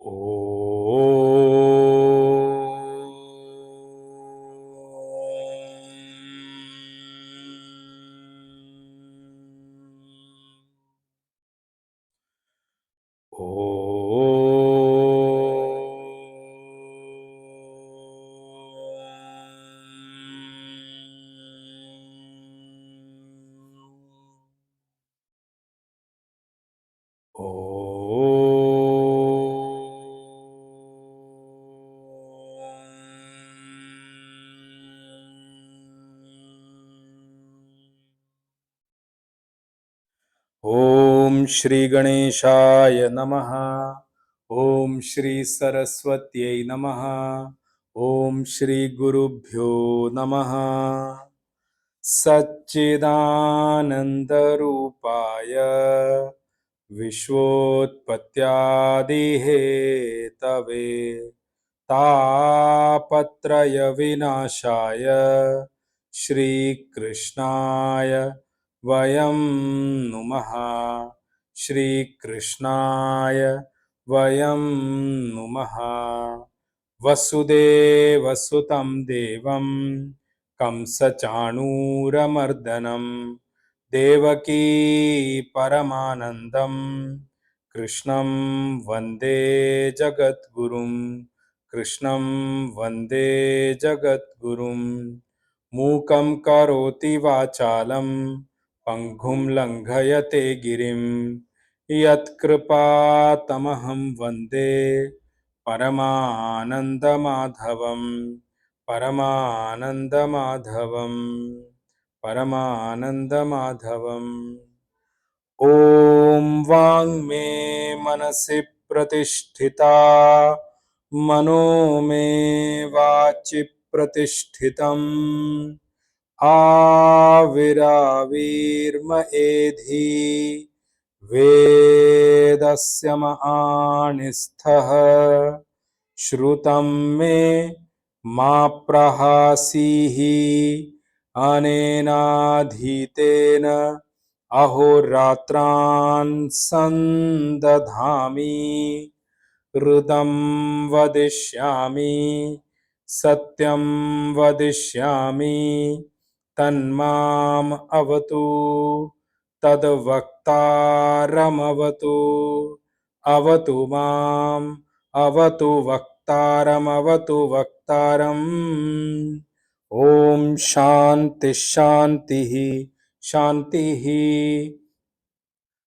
Om. ओम श्री गणेशाय नमः। ओम श्री सरस्वत्यै नमः। ओम श्री गुरुभ्यो नमः। सच्चिदानंद रूपाय विश्वोत्पत्त्यादिहेतवे तापत्रय विनाशाय श्रीकृष्णाय वयं नुमः। श्रीकृष्णाय वयं नुमः। वसुदेवसुतं देवं कंसचाणूरमर्दनं देवकी परमानन्दं कृष्णं वन्दे जगद्गुरुं। कृष्णं वन्दे जगद्गुरुं। मूकं करोति वाचालं पङ्गुं लङ्घयते गिरिं यत्कृपातमहं वन्दे परमानन्दमाधवं। परमानन्दमाधवं। परमानन्दमाधवम्। ॐ वाङ्मे मनसि प्रतिष्ठिता मनो मे वाचि प्रतिष्ठितम् आविराविर्म एधि वेदस्य महानिस्थः श्रुतं मे मा प्रहासीः अनेनाधीतेन अहोरात्रान् संदधामि ऋतं वदिष्यामि सत्यं वदिष्यामि तन्माम् अवतु तद्वक्तारमवतु अवतु माम् अवतु वक्तारमवतु वक्तारम्। ओम शांति शांति शांतिः।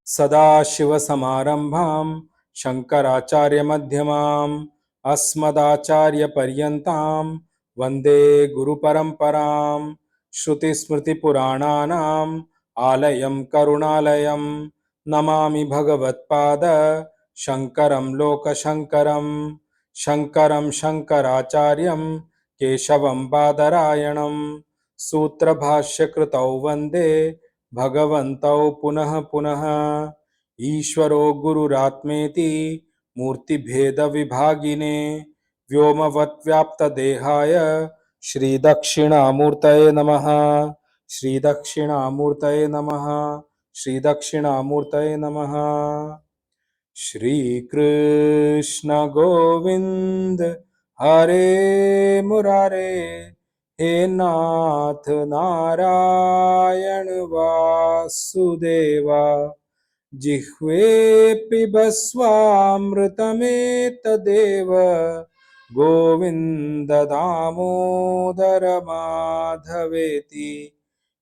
सदाशिवसमारम्भां शङ्कराचार्यमध्यमाम् अस्मदाचार्यपर्यन्तां वन्दे गुरुपरम्परां। श्रुतिस्मृतिपुराणानाम् आलयं करुणालयं नमामि भगवत्पाद शङ्करं लोकशङ्करं। शङ्करं शङ्कराचार्यं केशवं बादरायणं सूत्रभाष्यकृतौ वन्दे भगवन्तौ पुनः पुनः। ईश्वरो गुरुरात्मेति मूर्तिभेदविभागिने व्योमवद्व्याप्तदेहाय श्रीदक्षिणामूर्तये नमः। श्रीदक्षिणामूर्तये नमः। श्रीदक्षिणामूर्तये नमः। श्रीकृष्ण गोविंद हरे मुरारे हे नाथ नारायण वासुदेवा जिह्वे पिबस्वामृतमेतदेव गोविन्द दामोदर माधवेति।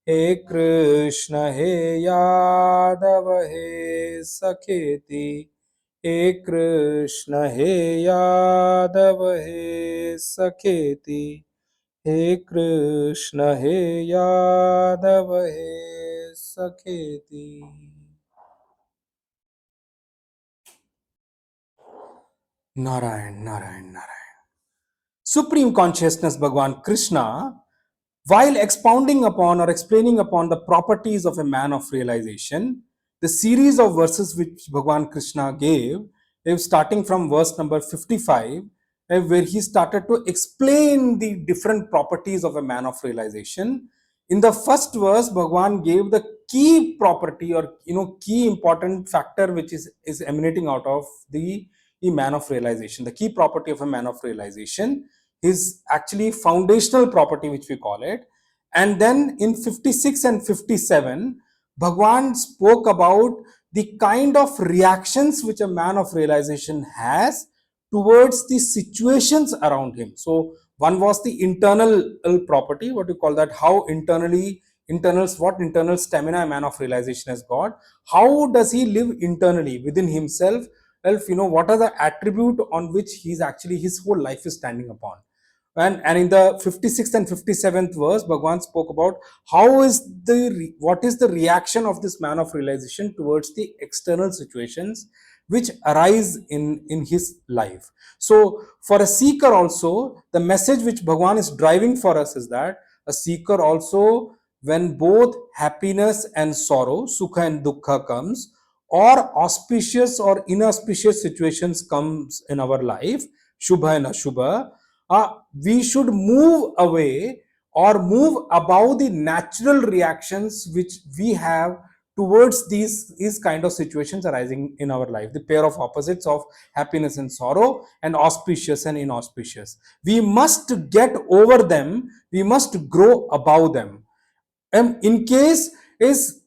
हे कृष्ण हे यादव हे सखेति। हे कृष्ण हे यादव हे सखेति। हे कृष्ण हे यादव हे सखेति। Narayan Narayan Narayan. Supreme Consciousness Bhagwan Krishna, while expounding upon or explaining upon the properties of a man of realization, the series of verses which Bhagwan Krishna gave, starting from verse number 55, where he started to explain the different properties of a man of realization. In the first verse, Bhagwan gave the key property or key important factor which is emanating out of the a man of realization. The key property of a man of realization is actually foundational property, which we call it. And then in 56 and 57, Bhagwan spoke about the kind of reactions which a man of realization has towards the situations around him. So one was the internal property, what you call that, how what internal stamina a man of realization has got. How does he live internally within himself? What are the attribute on which his whole life is standing upon. And in the 56th and 57th verse, Bhagwan spoke about what is the reaction of this man of realization towards the external situations which arise in his life. So for a seeker also, the message which Bhagwan is driving for us is that a seeker also, when both happiness and sorrow, sukha and dukkha comes, or auspicious or inauspicious situations comes in our life, shubha and ashubha, we should move away or move above the natural reactions which we have towards these kind of situations arising in our life, the pair of opposites of happiness and sorrow, and auspicious and inauspicious. We must get over them, we must grow above them. In case is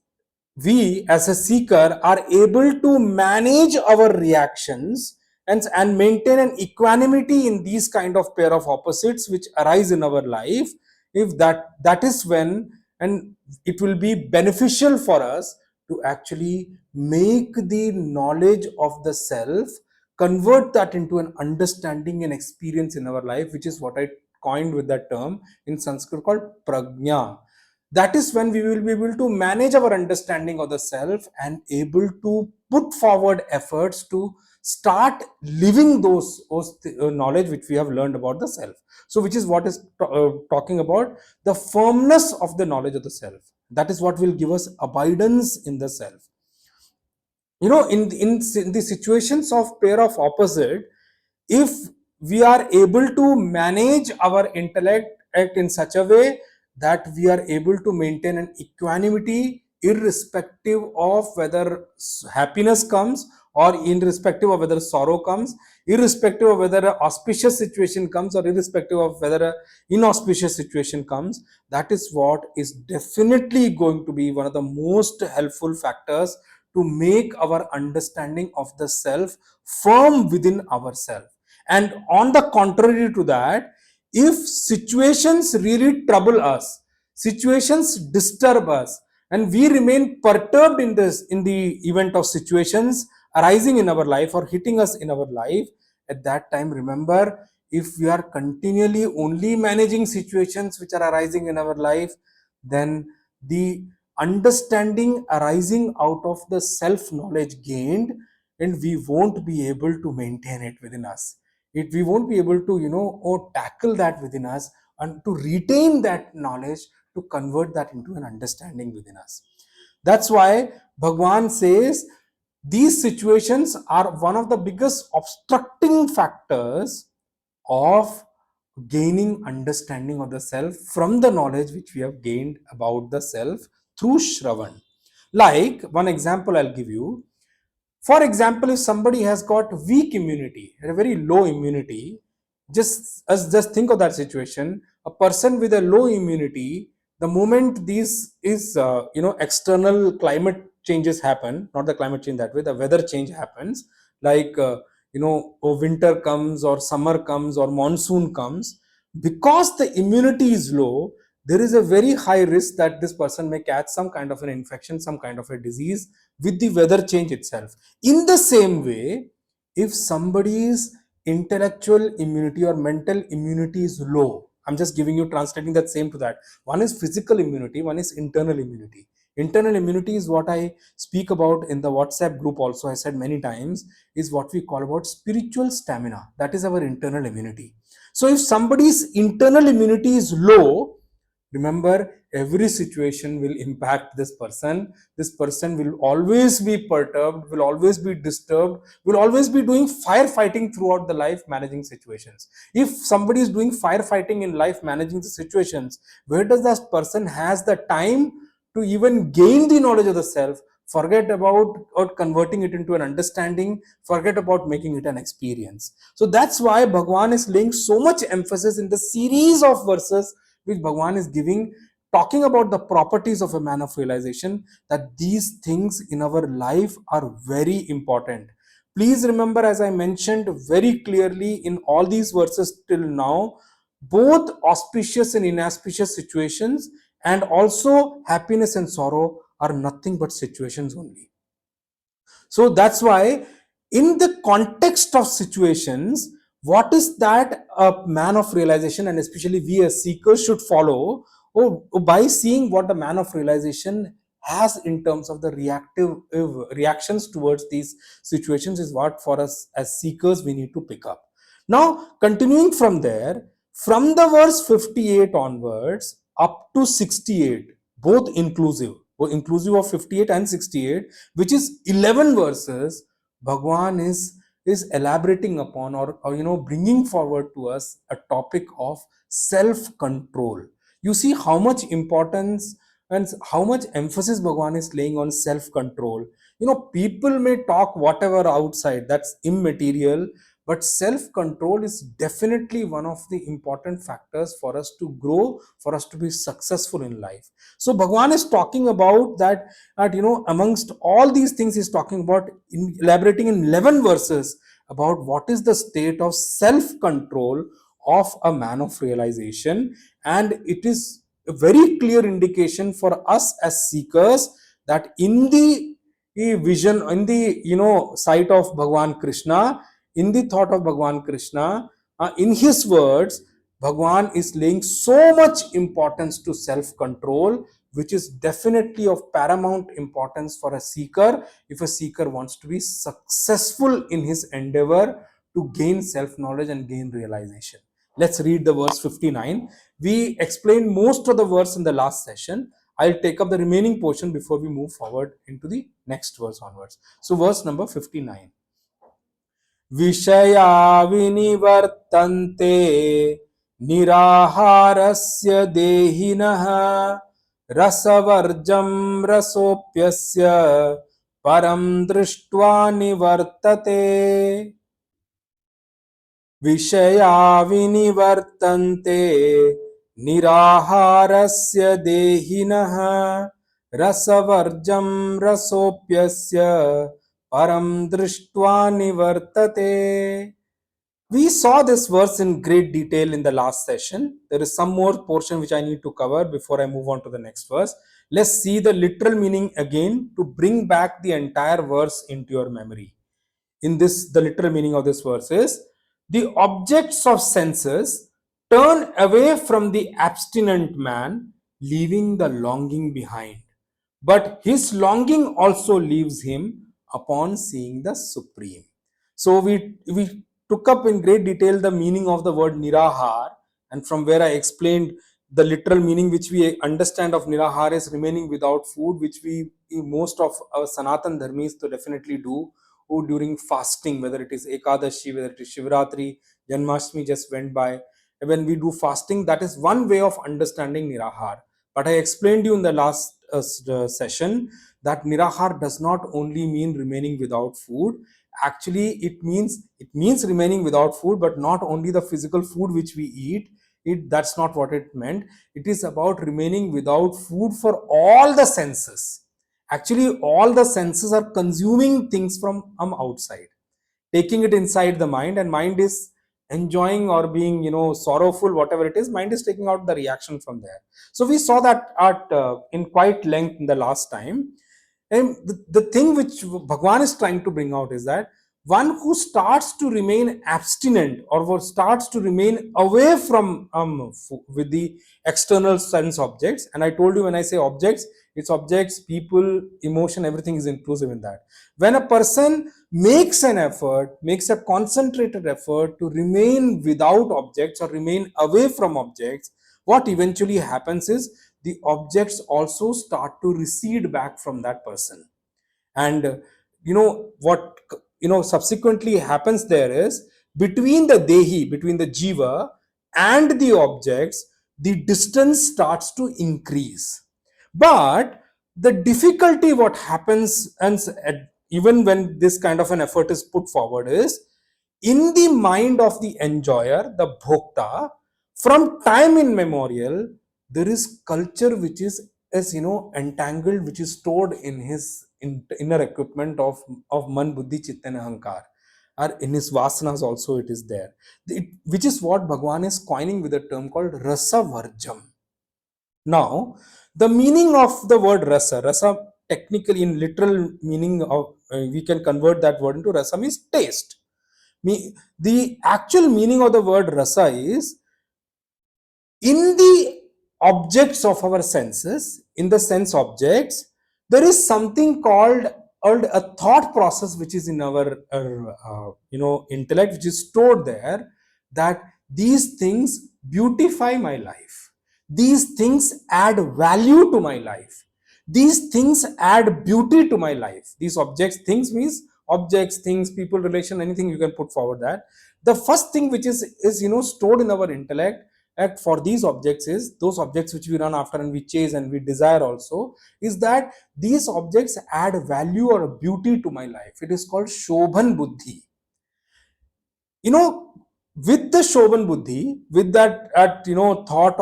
we as a seeker are able to manage our reactions and maintain an equanimity in these kind of pair of opposites which arise in our life, if that is when, and it will be beneficial for us to actually make the knowledge of the self, convert that into an understanding and experience in our life, which is what I coined with that term in Sanskrit called prajna. That is when we will be able to manage our understanding of the self and able to put forward efforts to start living those knowledge which we have learned about the self. So which is what is talking about the firmness of the knowledge of the self. That is what will give us abidance in the self. In the situations of pair of opposite, if we are able to manage our intellect in such a way that we are able to maintain an equanimity irrespective of whether happiness comes or irrespective of whether sorrow comes, irrespective of whether an auspicious situation comes or irrespective of whether an inauspicious situation comes, that is what is definitely going to be one of the most helpful factors to make our understanding of the self firm within ourselves. And on the contrary to that, if situations really trouble us, situations disturb us, and we remain perturbed in the event of situations arising in our life or hitting us in our life, at that time, remember, if we are continually only managing situations which are arising in our life, then the understanding arising out of the self knowledge gained, and we won't be able to maintain it within us. We won't be able to tackle that within us and to retain that knowledge, to convert that into an understanding within us. That's why Bhagwan says these situations are one of the biggest obstructing factors of gaining understanding of the self from the knowledge which we have gained about the self through Shravan. Like one example I'll give you. For example, if somebody has got weak immunity, a very low immunity, just think of that situation. A person with a low immunity, the moment these is external climate changes happen, not the climate change that way, the weather change happens, like winter comes or summer comes or monsoon comes, because the immunity is low, there is a very high risk that this person may catch some kind of an infection, some kind of a disease with the weather change itself. In the same way, if somebody's intellectual immunity or mental immunity is low, I'm just giving you, translating that same to that. One is physical immunity, one is internal immunity. Internal immunity is what I speak about in the WhatsApp group also, I said many times, is what we call about spiritual stamina. That is our internal immunity. So if somebody's internal immunity is low, remember, every situation will impact this person. This person will always be perturbed, will always be disturbed, will always be doing firefighting throughout the life, managing situations. If somebody is doing firefighting in life, managing the situations, where does that person has the time to even gain the knowledge of the self? forget about or converting it into an understanding, forget about making it an experience. So that's why Bhagwan is laying so much emphasis in the series of verses which Bhagwan is giving, talking about the properties of a man of realization, that these things in our life are very important. Please remember, as I mentioned very clearly in all these verses till now, both auspicious and inauspicious situations, and also happiness and sorrow, are nothing but situations only. So that's why, in the context of situations, what is that a man of realization, and especially we as seekers, should follow? By seeing what the man of realization has in terms of the reactive reactions towards these situations, is what for us as seekers we need to pick up. Now, continuing from there, from the verse 58 onwards up to 68, both inclusive of 58 and 68, which is 11 verses, Bhagwan is elaborating upon, or bringing forward to us a topic of self control. You see how much importance and how much emphasis Bhagwan is laying on self control. People may talk whatever outside, that's immaterial, but self control is definitely one of the important factors for us to grow, for us to be successful in life. So Bhagwan is talking about that, amongst all these things, he's talking about, elaborating in 11 verses about what is the state of self control of a man of realization. And it is a very clear indication for us as seekers that in the vision, in the sight of Bhagwan Krishna, in the thought of Bhagwan Krishna, in his words, Bhagwan is laying so much importance to self control, which is definitely of paramount importance for a seeker, if a seeker wants to be successful in his endeavor to gain self knowledge and gain realization. Let's read the verse 59. We explained most of the verse in the last session. I'll take up the remaining portion before we move forward into the next verse onwards. So, verse number 59. विषया विनिवर्तन्ते निराहारस्य देहिनः रसवर्जं रसोऽप्यस्य परं दृष्ट्वा निवर्तते. विषया विनिवर्तन्ते निराहारस्य देहिनः रसवर्जं रसोऽप्यस्य param drishtva nivartate. We saw this verse in great detail in the last session. There is some more portion which I need to cover before I move on to the next verse. Let's see the literal meaning again to bring back the entire verse into your memory. In this, the literal meaning of this verse is, the objects of senses turn away from the abstinent man, leaving the longing behind. But his longing also leaves him upon seeing the Supreme. So we took up in great detail the meaning of the word nirahar, and from where I explained the literal meaning which we understand of nirahar is remaining without food, which we most of our Sanatan Dharmis to definitely do, who during fasting, whether it is Ekadashi, whether it is Shivratri, Janmashtami just went by. When we do fasting, that is one way of understanding nirahar. But I explained you in the last session that nirahar does not only mean remaining without food. Actually, it means remaining without food, but not only the physical food which we eat. That's not what it meant. It is about remaining without food for all the senses. Actually, all the senses are consuming things from outside, taking it inside the mind, and mind is enjoying or being sorrowful, whatever it is, mind is taking out the reaction from there. So we saw that at in quite length in the last time. And the thing which Bhagwan is trying to bring out is that one who starts to remain abstinent, or starts to remain away from with the external sense objects, and I told you, when I say objects, it's objects, people, emotion, everything is inclusive in that. When a person makes an effort, makes a concentrated effort to remain without objects or remain away from objects, what eventually happens is the objects also start to recede back from that person. And what subsequently happens there is, between the dehi, between the jiva and the objects, the distance starts to increase. But The difficulty what happens, and even when this kind of an effort is put forward, is in the mind of the enjoyer, the bhokta, from time immemorial, there is culture which is entangled, which is stored in his inner equipment of man, buddhi, chitta and ahankar, or in his vasanas also it is there. Which is what Bhagwan is coining with a term called rasa varjam. Now, the meaning of the word rasa technically in literal meaning of, we can convert that word into rasa means taste. The actual meaning of the word rasa is in the objects of our senses, in the sense objects, there is something called a thought process which is in our intellect, which is stored there, that these things beautify my life, these things add value to my life, these things add beauty to my life. These objects, things means objects, things, people, relation, anything you can put forward. That the first thing which is stored in our intellect for these objects is those objects which we run after and we chase and we desire also, is that these objects add value or beauty to my life. It is called shobhan buddhi. With the shobhan buddhi, with that thought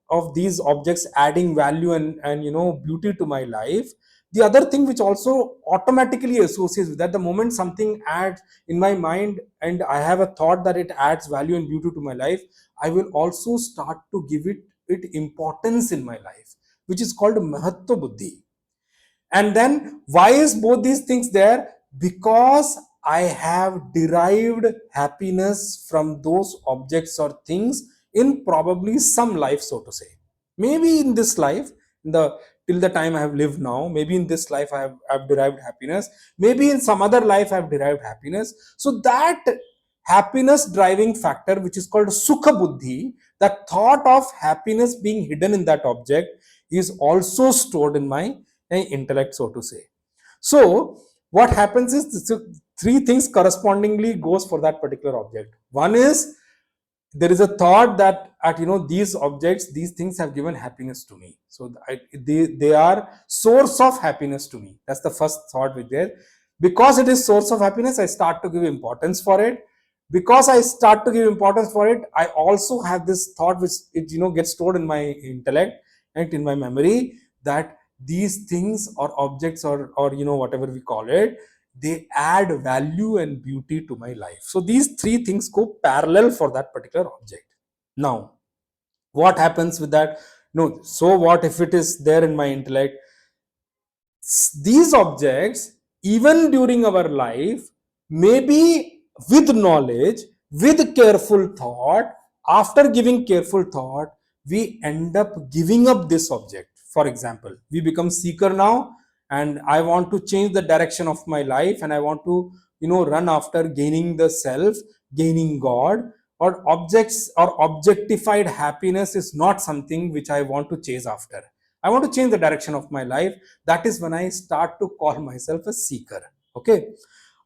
of these objects adding value and beauty to my life, the other thing which also automatically associates with that, the moment something adds in my mind and I have a thought that it adds value and beauty to my life, I will also start to give it importance in my life, which is called mahatva buddhi. And then why is both these things there? Because I have derived happiness from those objects or things in probably some life, so to say. Maybe in this life, till the time I have lived now, maybe in this life I've derived happiness. Maybe in some other life I've derived happiness. So that happiness driving factor, which is called sukha buddhi, that thought of happiness being hidden in that object, is also stored in my intellect, so to say. So what happens is, three things correspondingly goes for that particular object. One is, there is a thought that at these objects, these things have given happiness to me, so they are source of happiness to me. That's the first thought with there. Because it is source of happiness, I start to give importance for it. Because I start to give importance for it, I also have this thought which it gets stored in my intellect and in my memory, that these things or objects or whatever we call it, they add value and beauty to my life. So these three things go parallel for that particular object. Now, what happens with that? No, so what if it is there in my intellect? These objects, even during our life, maybe with knowledge, with careful thought, after giving careful thought, we end up giving up this object. For example, we become seeker now, and I want to change the direction of my life, and I want to run after gaining the self, gaining God, or objects or objectified happiness is not something which I want to chase after. I want to change the direction of my life. That is when I start to call myself a seeker. Okay.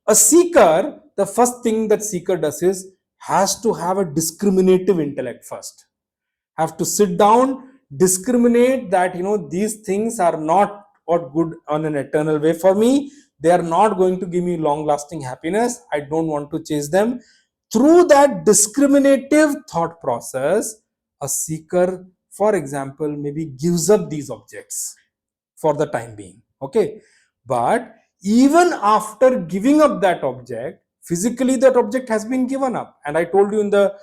A seeker, the first thing that seeker does is has to have a discriminative intellect first. Have to sit down, discriminate that these things are not what good on an eternal way for me. They are not going to give me long lasting happiness. I don't want to chase them. Through that discriminative thought process, a seeker, for example, maybe gives up these objects for the time being. Okay. But even after giving up that object, physically that object has been given up. And I told you in the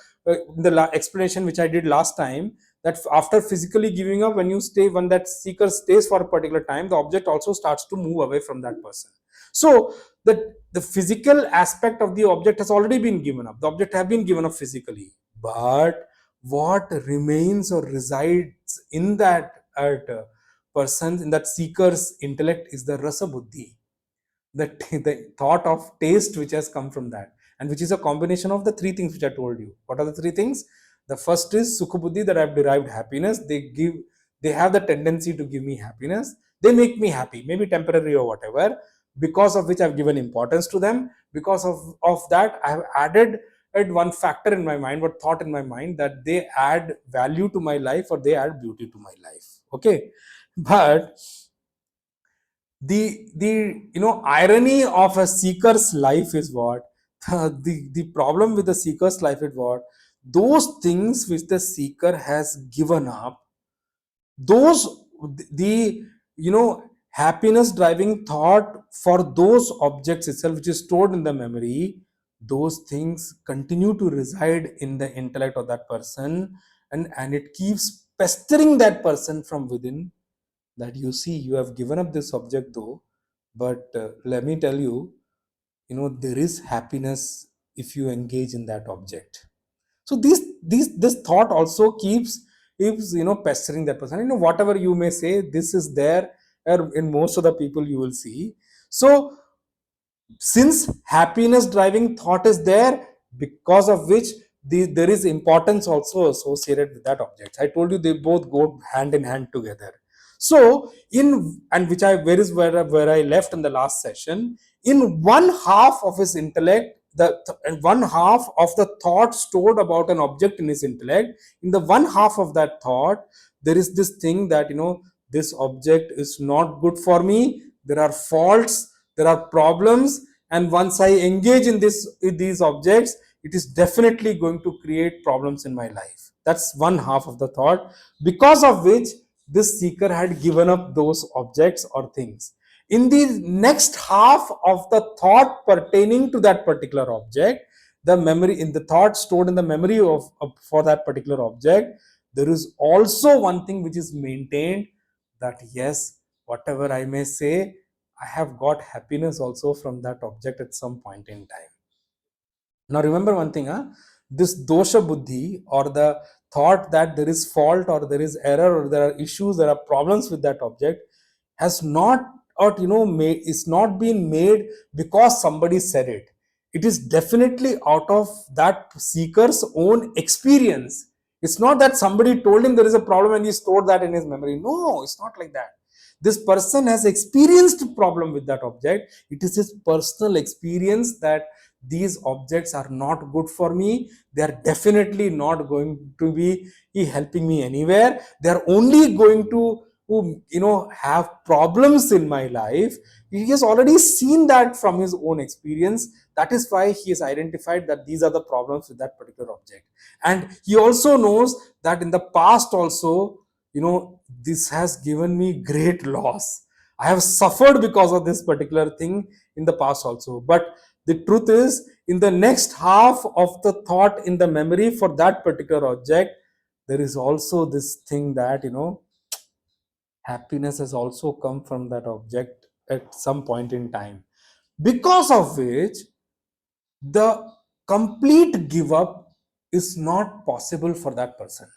explanation which I did last time, that after physically giving up, when that seeker stays for a particular time, the object also starts to move away from that person. So the physical aspect of the object has already been given up. The object have been given up physically, but what remains or resides in that person, in that seeker's intellect, is the rasa buddhi, the thought of taste which has come from that, and which is a combination of the three things which I told you. What are the three things? The first is sukha buddhi, that I've derived happiness. They have the tendency to give me happiness. They make me happy, maybe temporary or whatever, because of which I've given importance to them. Because of that, I have added one factor in my mind, what thought in my mind, that they add value to my life or they add beauty to my life. Okay. But The irony of a seeker's life is what the problem with the seeker's life is what those things which the seeker has given up, those the happiness driving thought for those objects itself which is stored in the memory, those things continue to reside in the intellect of that person, and it keeps pestering that person from within, that you see, you have given up this object though, but let me tell you, there is happiness if you engage in that object. So this thought also keeps pestering that person. Whatever you may say, this is there in most of the people you will see. So since happiness driving thought is there, because of which there is importance also associated with that object. I told you they both go hand in hand together. So in and which I where I left in the last session, in one half of his intellect, and one half of the thought stored about an object in his intellect, in the one half of that thought, there is this thing that this object is not good for me, there are faults, there are problems, and once I engage in these objects, it is definitely going to create problems in my life. That's one half of the thought, because of which this seeker had given up those objects or things. In the next half of the thought pertaining to that particular object, the memory in the thought stored in the memory of for that particular object, there is also one thing which is maintained, that yes, whatever I may say, I have got happiness also from that object at some point in time. Now remember one thing, this dosha buddhi, or the thought that there is fault or there is error or there are issues, there are problems with that object, has not, or is not been made because somebody said it. It is definitely out of that seeker's own experience. It's not that somebody told him there is a problem and he stored that in his memory. No, it's not like that. This person has experienced a problem with that object. It is his personal experience that these objects are not good for me, they are definitely not going to be helping me anywhere, they are only going to have problems in my life. He has already seen that from his own experience. That is why he has identified that these are the problems with that particular object. And he also knows that in the past also, this has given me great loss, I have suffered because of this particular thing in the past also. But the truth is, in the next half of the thought in the memory for that particular object, there is also this thing that happiness has also come from that object at some point in time, because of which the complete give up is not possible for that person,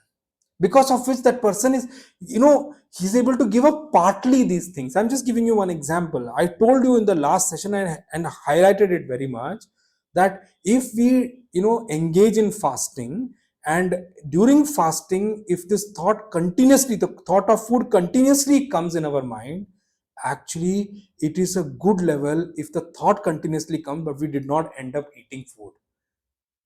because of which that person is, he's able to give up partly these things. I'm just giving you one example. I told you in the last session and highlighted it very much, that if we engage in fasting, and during fasting, if this thought continuously, the thought of food continuously comes in our mind, actually it is a good level if the thought continuously comes but we did not end up eating food.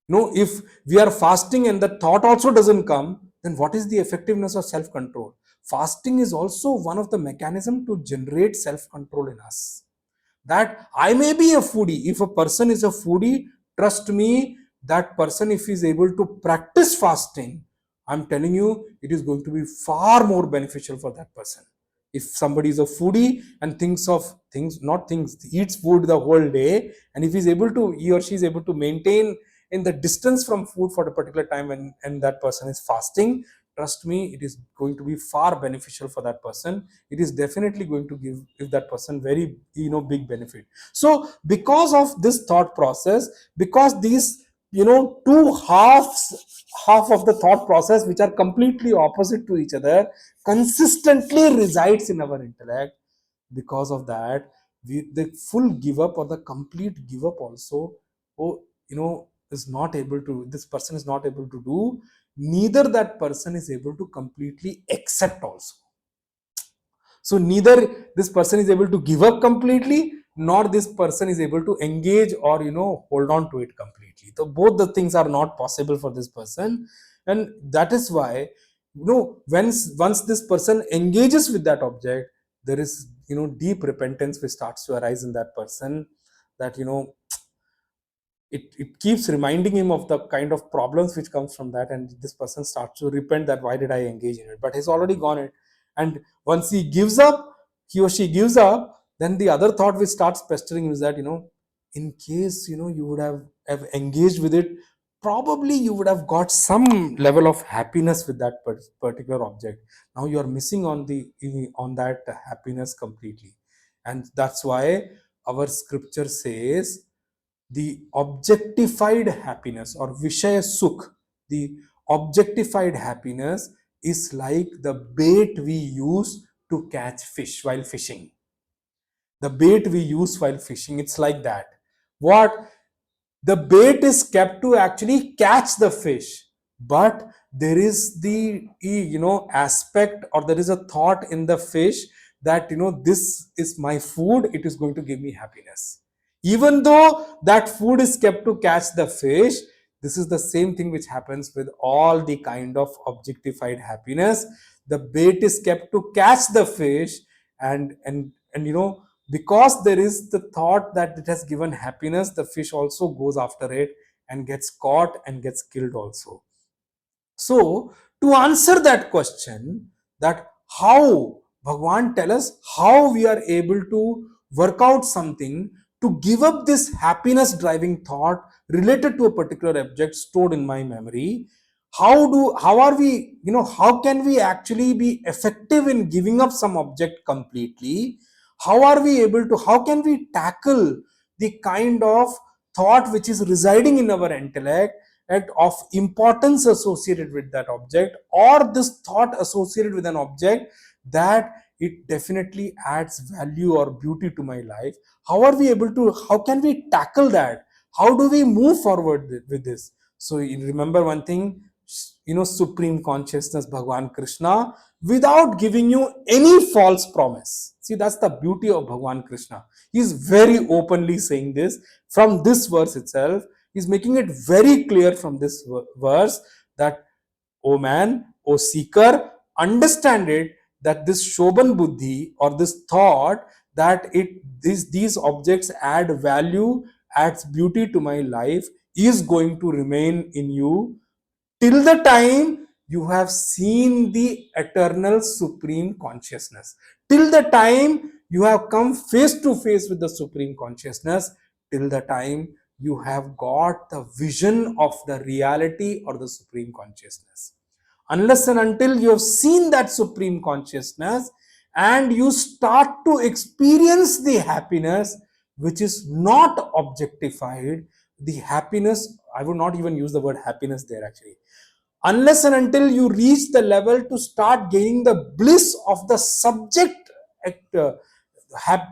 If we are fasting and the thought also doesn't come, then what is the effectiveness of self control? Fasting is also one of the mechanism to generate self control in us. That I may be a foodie, if a person is a foodie, trust me, that person, if he is able to practice fasting, I'm telling you, it is going to be far more beneficial for that person. If somebody is a foodie and eats food the whole day, and if he or she is able to maintain in the distance from food for a particular time and that person is fasting, trust me, it is going to be far beneficial for that person. It is definitely going to give that person very big benefit. So because of this thought process, because these two half of the thought process which are completely opposite to each other consistently resides in our intellect, because of that, the full give up or the complete give up also, is not able to, this person is not able to do, neither that person is able to completely accept also. So neither this person is able to give up completely, nor this person is able to engage or hold on to it completely. So both the things are not possible for this person. And that is why once this person engages with that object, there is deep repentance which starts to arise in that person, that it keeps reminding him of the kind of problems which comes from that, and this person starts to repent that why did I engage in it, but he's already gone it. And once he or she gives up, then the other thought which starts pestering him is that in case you would have engaged with it, probably you would have got some level of happiness with that particular object. Now you are missing on that happiness completely. And that's why our scripture says the objectified happiness or vishaya sukh, the objectified happiness is like the bait we use to catch fish while fishing. The bait we use while fishing, it's like that. What? The bait is kept to actually catch the fish, but there is the aspect, or there is a thought in the fish that this is my food, it is going to give me happiness. Even though that food is kept to catch the fish, this is the same thing which happens with all the kind of objectified happiness. The bait is kept to catch the fish, and because there is the thought that it has given happiness, the fish also goes after it and gets caught and gets killed also. So to answer that question, that how Bhagwan tell us how we are able to work out something to give up this happiness driving thought related to a particular object stored in my memory. How are we, how can we actually be effective in giving up some object completely? How are we able to, how can we tackle the kind of thought which is residing in our intellect of importance associated with that object, or this thought associated with an object that it definitely adds value or beauty to my life? How are we able to, how can we tackle that? How do we move forward with this? So you remember one thing, supreme consciousness Bhagwan Krishna, without giving you any false promise. See, that's the beauty of Bhagwan Krishna. He's very openly saying this from this verse itself. He's making it very clear from this verse that, O man, O seeker, understand it, that this Shobhan Buddhi, or this thought that these objects add value, adds beauty to my life, is going to remain in you till the time you have seen the eternal supreme consciousness, till the time you have come face to face with the supreme consciousness, till the time you have got the vision of the reality or the supreme consciousness. Unless and until you have seen that supreme consciousness and you start to experience the happiness which is not objectified, the happiness, I would not even use the word happiness there actually, unless and until you reach the level to start gaining the bliss of the subject, uh,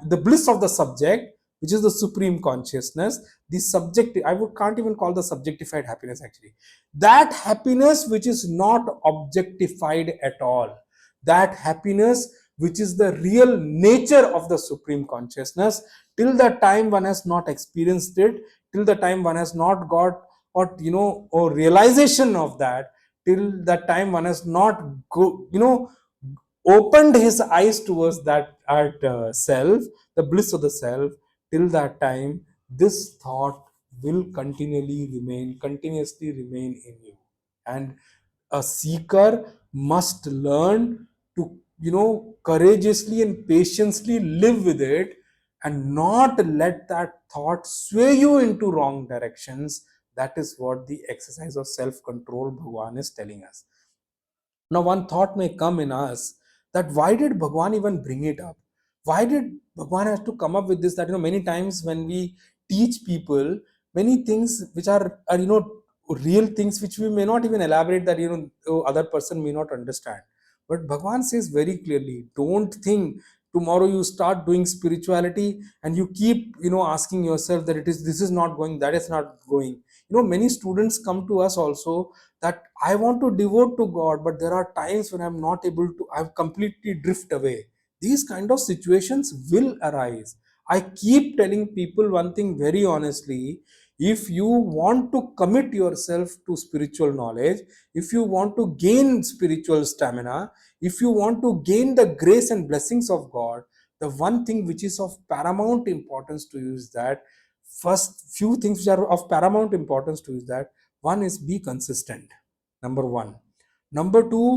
the bliss of the subject, which is the supreme consciousness, the subject, can't even call the subjectified happiness actually, that happiness which is not objectified at all, that happiness which is the real nature of the supreme consciousness, till the time one has not experienced it, till the time one has not got or realization of that, till that time one has not opened his eyes towards that self, the bliss of the self, till that time this thought will continuously remain in you. And a seeker must learn to courageously and patiently live with it, and not let that thought sway you into wrong directions. That is what the exercise of self control Bhagwan is telling us. Now, one thought may come in us that why did Bhagwan even bring it up? Why did Bhagwan have to come up with this? That many times when we teach people many things which are real things which we may not even elaborate, that other person may not understand. But Bhagwan says very clearly, don't think tomorrow you start doing spirituality and you keep asking yourself that this is not going, that is not going. Many students come to us also that I want to devote to God, but there are times when I'm not able to, I've completely drift away. These kind of situations will arise. I keep telling people one thing very honestly: if you want to commit yourself to spiritual knowledge, if you want to gain spiritual stamina, if you want to gain the grace and blessings of God, the one thing which is of paramount importance to you is that first few things which are of paramount importance to you is that one is be consistent, number one. Number two,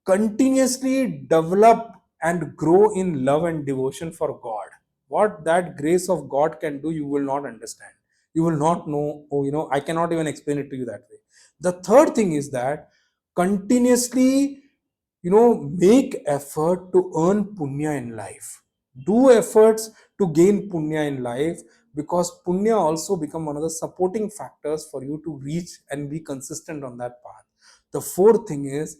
continuously develop and grow in love and devotion for God. What that grace of God can do, you will not understand. You will not know, oh, I cannot even explain it to you that way. The third thing is that continuously, make effort to earn punya in life. Do efforts to gain punya in life, because punya also become one of the supporting factors for you to reach and be consistent on that path. The fourth thing is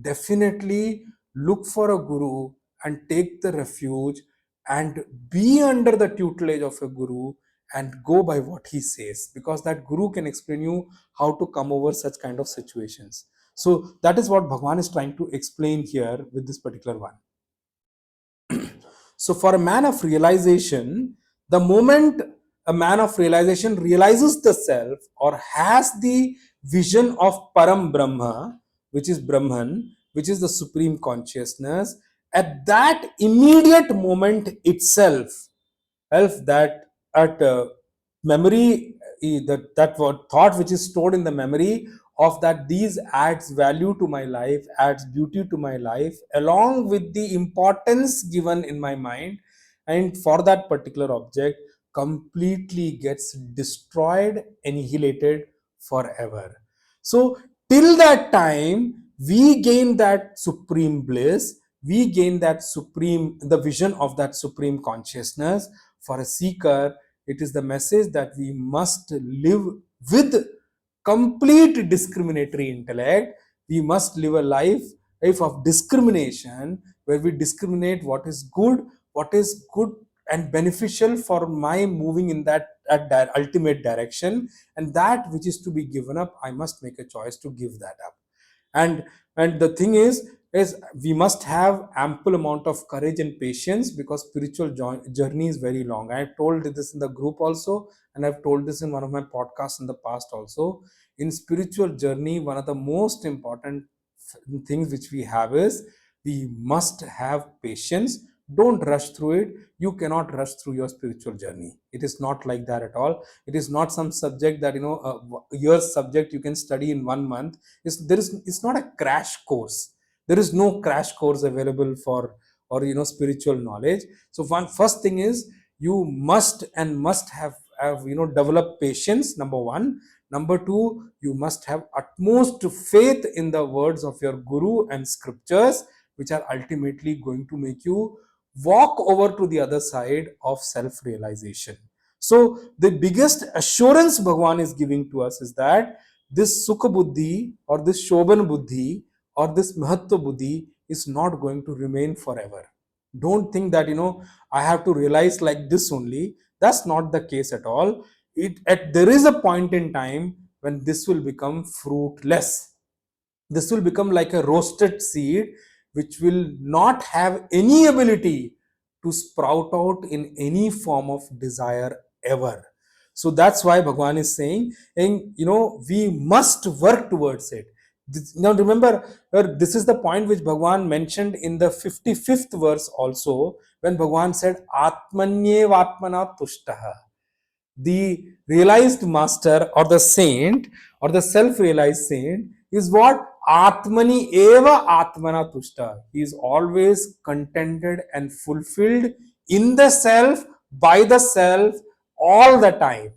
definitely look for a guru and take the refuge and be under the tutelage of a guru and go by what he says, because that guru can explain you how to come over such kind of situations. So that is what Bhagwan is trying to explain here with this particular one. So for a man of realization, the moment a man of realization realizes the self or has the vision of Param Brahma, which is Brahman, which is the supreme consciousness, at that immediate moment itself, that at memory, that thought which is stored in the memory of that these adds value to my life, adds beauty to my life, along with the importance given in my mind and for that particular object, completely gets destroyed, annihilated forever. So till that time we gain that supreme bliss, we gain that supreme, the vision of that supreme consciousness. For a seeker, it is the message that we must live with complete discriminatory intellect. We must live a life of discrimination, where we discriminate what is good and beneficial for my moving in that ultimate direction, and that which is to be given up, I must make a choice to give that up. And the thing is we must have ample amount of courage and patience, because spiritual journey is very long. I have told this in the group also, and I've told this in one of my podcasts in the past also. In spiritual journey, one of the most important things which we have is we must have patience. Don't rush through it. You cannot rush through your spiritual journey. It is not like that at all. It is not some subject that your subject you can study in 1 month. It's not a crash course. There is no crash course available for or spiritual knowledge. So first thing is you must have develop patience, number one. Number two, you must have utmost faith in the words of your guru and scriptures, which are ultimately going to make you walk over to the other side of self-realization. So the biggest assurance Bhagwan is giving to us is that this Sukha Buddhi or this Shobhan Buddhi or this Mahatva Buddhi is not going to remain forever. Don't think that I have to realize like this only. That's not the case at all. There is a point in time when this will become fruitless. This will become like a roasted seed, which will not have any ability to sprout out in any form of desire ever. So that's why Bhagwan is saying, and we must work towards it. Now remember, this is the point which Bhagwan mentioned in the 55th verse also, when Bhagwan said, Atmanyevatmana tushtaha. The realized master or the saint or the self-realized saint is what? Atmani eva atmana tushta. He is always contented and fulfilled in the self, by the self, all the time.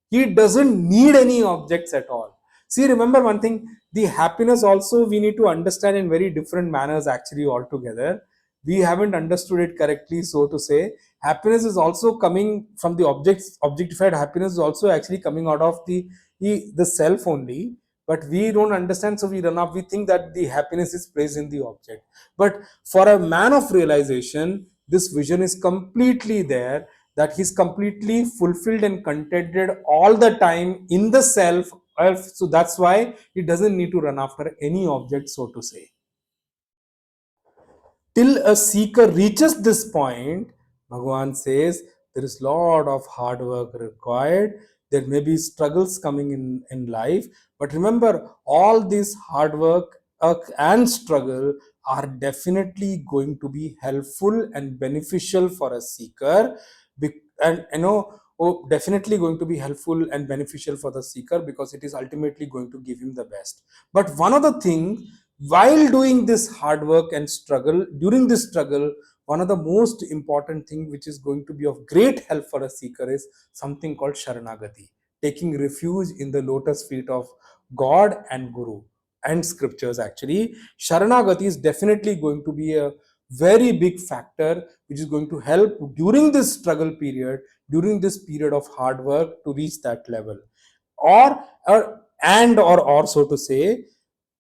He doesn't need any objects at all. See, remember one thing, the happiness also we need to understand in very different manners actually altogether. We haven't understood it correctly, so to say. Happiness is also coming from the objectified happiness is also actually coming out of the self only, but we don't understand, so we run off. We think that the happiness is placed in the object. But for a man of realization, this vision is completely there, that he's completely fulfilled and contented all the time in the self. So that's why he doesn't need to run after any object, so to say. Till a seeker reaches this point, Bhagavan says there is a lot of hard work required. There may be struggles coming in life, but remember, all this hard work and struggle are definitely going to be helpful and beneficial for a seeker. And definitely going to be helpful and beneficial for the seeker, because it is ultimately going to give him the best. But one of the things, while doing this hard work and struggle, during this struggle, one of the most important thing which is going to be of great help for a seeker is something called Sharanagati, taking refuge in the lotus feet of God and Guru and scriptures. Actually, Sharanagati is definitely going to be a very big factor which is going to help during this struggle period, during this period of hard work, to reach that level. Or so to say,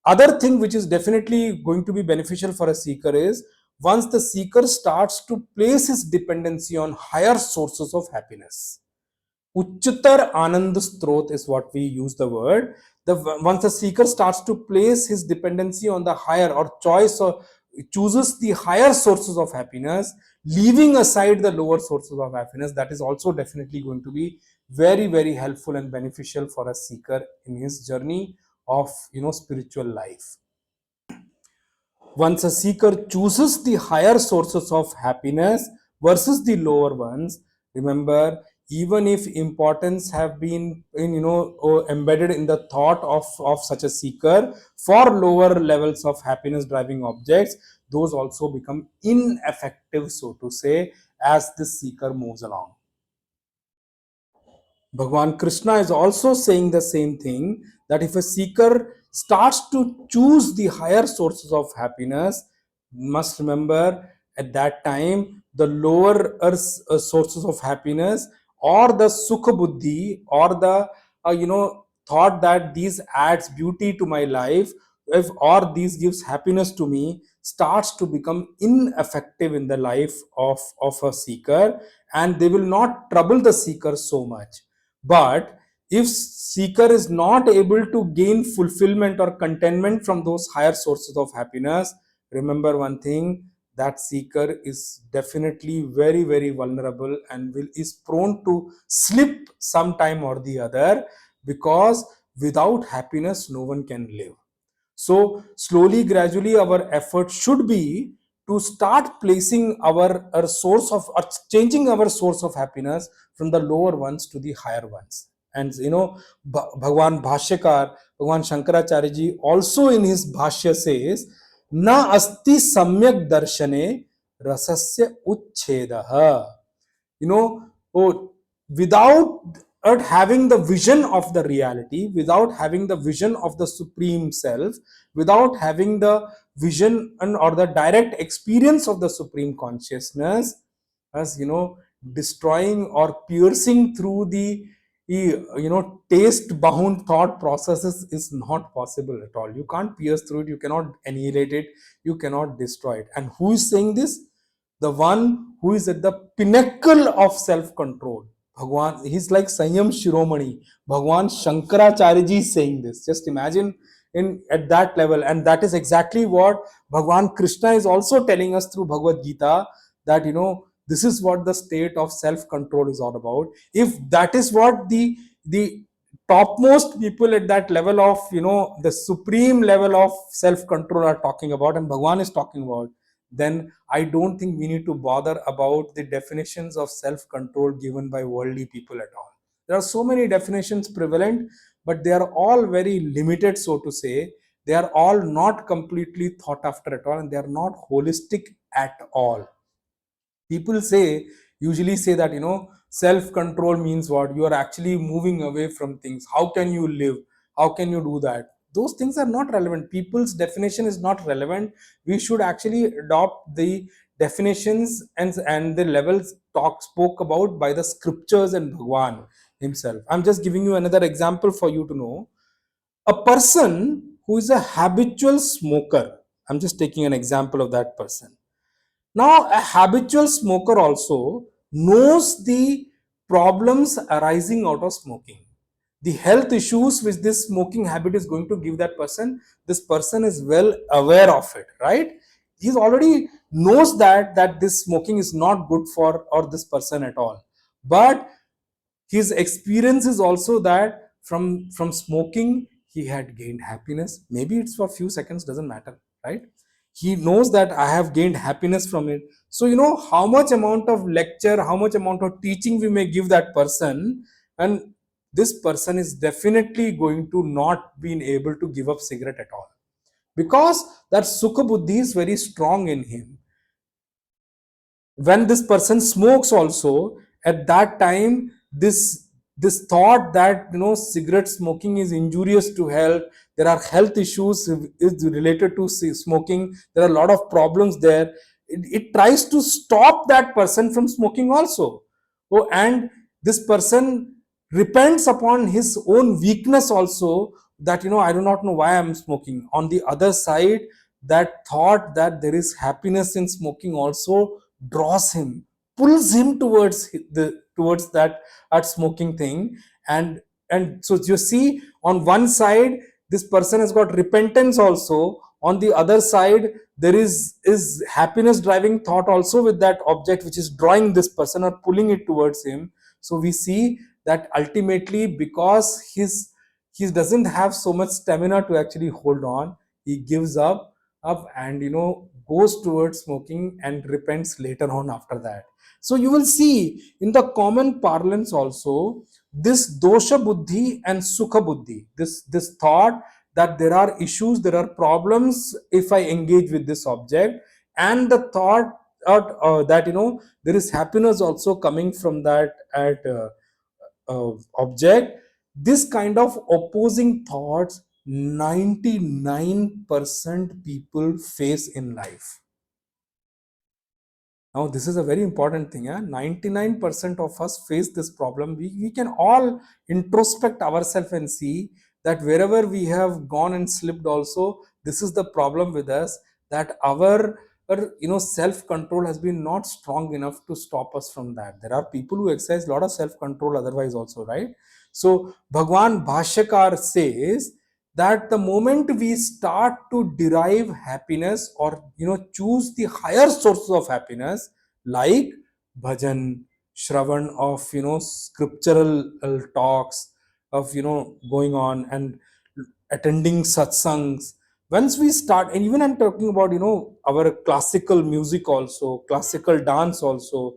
other thing which is definitely going to be beneficial for a seeker is, once the seeker starts to place his dependency on higher sources of happiness. Uchchatar Anand Strot is what we use the word. Once the seeker starts to place his dependency on the higher, or choice, or chooses the higher sources of happiness, leaving aside the lower sources of happiness, that is also definitely going to be very, very helpful and beneficial for a seeker in his journey of spiritual life. Once a seeker chooses the higher sources of happiness versus the lower ones, remember, even if importance have been embedded in the thought of such a seeker for lower levels of happiness driving objects, those also become ineffective, so to say, as the seeker moves along. Bhagwan Krishna is also saying the same thing, that if a seeker starts to choose the higher sources of happiness, must remember, at that time the lower sources of happiness, or the sukha buddhi, or the thought that these adds beauty to my life, or these gives happiness to me, starts to become ineffective in the life of a seeker, and they will not trouble the seeker so much. But if seeker is not able to gain fulfillment or contentment from those higher sources of happiness, remember one thing, that seeker is definitely very, very vulnerable, and is prone to slip sometime or the other, because without happiness no one can live. So slowly, gradually, our effort should be to start placing our source of, or changing our source of happiness from the lower ones to the higher ones. And Bhagwan Bhashyakar, Bhagwan Shankaracharya ji also in his Bhashya says, Na asti samyak darshane rasasya uchchedaha. Without having the vision of the reality, without having the vision of the supreme self, without having the vision or the direct experience of the supreme consciousness, as destroying or piercing through the taste bound thought processes is not possible at all. You can't pierce through it, you cannot annihilate it, you cannot destroy it. And who is saying this? The one who is at the pinnacle of self control, Bhagwan. He's like Sanyam Shiromani. Bhagwan Shankaracharya ji is saying this. Just imagine in at that level. And that is exactly what Bhagwan Krishna is also telling us through Bhagavad Gita, that this is what the state of self control is all about. If that is what the topmost people at that level of the supreme level of self control are talking about, and Bhagwan is talking about, then I don't think we need to bother about the definitions of self control given by worldly people at all. There are so many definitions prevalent, but they are all very limited, so to say. They are all not completely thought after at all, and they are not holistic at all. People usually say that self control means what? You are actually moving away from things. How can you live? How can you do that? Those things are not relevant. People's definition is not relevant. We should actually adopt the definitions and the levels spoke about by the scriptures and Bhagwan himself. I'm just giving you another example for you to know. A person who is a habitual smoker, I'm just taking an example of that person. Now, a habitual smoker also knows the problems arising out of smoking, the health issues which this smoking habit is going to give that person. This person is well aware of it, right? He's already knows that this smoking is not good for or this person at all. But his experience is also that from smoking he had gained happiness. Maybe it's for a few seconds, doesn't matter, right? He knows that I have gained happiness from it. So, how much amount of lecture, how much amount of teaching we may give that person, and this person is definitely going to not be able to give up cigarette at all, because that sukha buddhi is very strong in him. When this person smokes also, at that time, this thought that cigarette smoking is injurious to health, there are health issues is related to smoking, there are a lot of problems there, it tries to stop that person from smoking also. Oh, and this person repents upon his own weakness also, that I do not know why I'm smoking. On the other side, that thought that there is happiness in smoking also draws him, pulls him towards that smoking thing. And so you see, on one side this person has got repentance also, on the other side there is happiness driving thought also with that object, which is drawing this person or pulling it towards him. So we see that ultimately, because he doesn't have so much stamina to actually hold on, he gives up and goes towards smoking and repents later on after that. So you will see in the common parlance also, this dosha buddhi and sukha buddhi, this thought that there are issues, there are problems if I engage with this object, and the thought that there is happiness also coming from that object. This kind of opposing thoughts 99% people face in life. Now, this is a very important thing. 99% of us face this problem. We can all introspect ourselves and see that wherever we have gone and slipped also, this is the problem with us, that our self-control has been not strong enough to stop us from that. There are people who exercise a lot of self-control otherwise also, right? So Bhagwan Bhashyakar says that the moment we start to derive happiness, or choose the higher sources of happiness, like bhajan, shravan of scriptural talks, of going on and attending satsangs, once we start, and even I'm talking about our classical music also, classical dance also,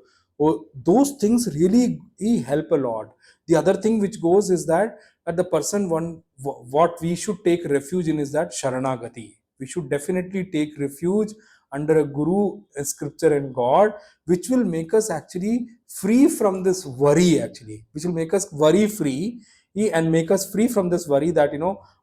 those things really help a lot. The other thing which goes is that the person, one what we should take refuge in is that sharanagati. We should definitely take refuge under a guru, a scripture and God, which will make us actually free from this worry, actually, which will make us worry free, and make us free from this worry that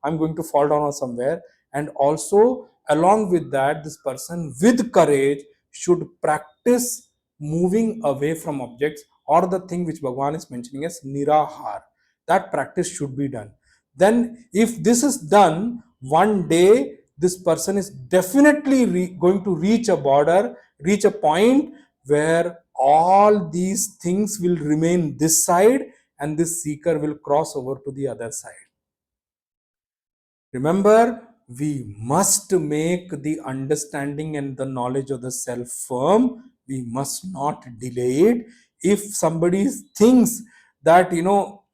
I'm going to fall down or somewhere. And also, along with that, this person with courage should practice moving away from objects, or the thing which Bhagwan is mentioning as nirahar. That practice should be done. Then if this is done, one day this person is definitely going to reach a border, reach a point where all these things will remain this side, and this seeker will cross over to the other side. Remember, we must make the understanding and the knowledge of the self firm. We must not delay it. If somebody thinks that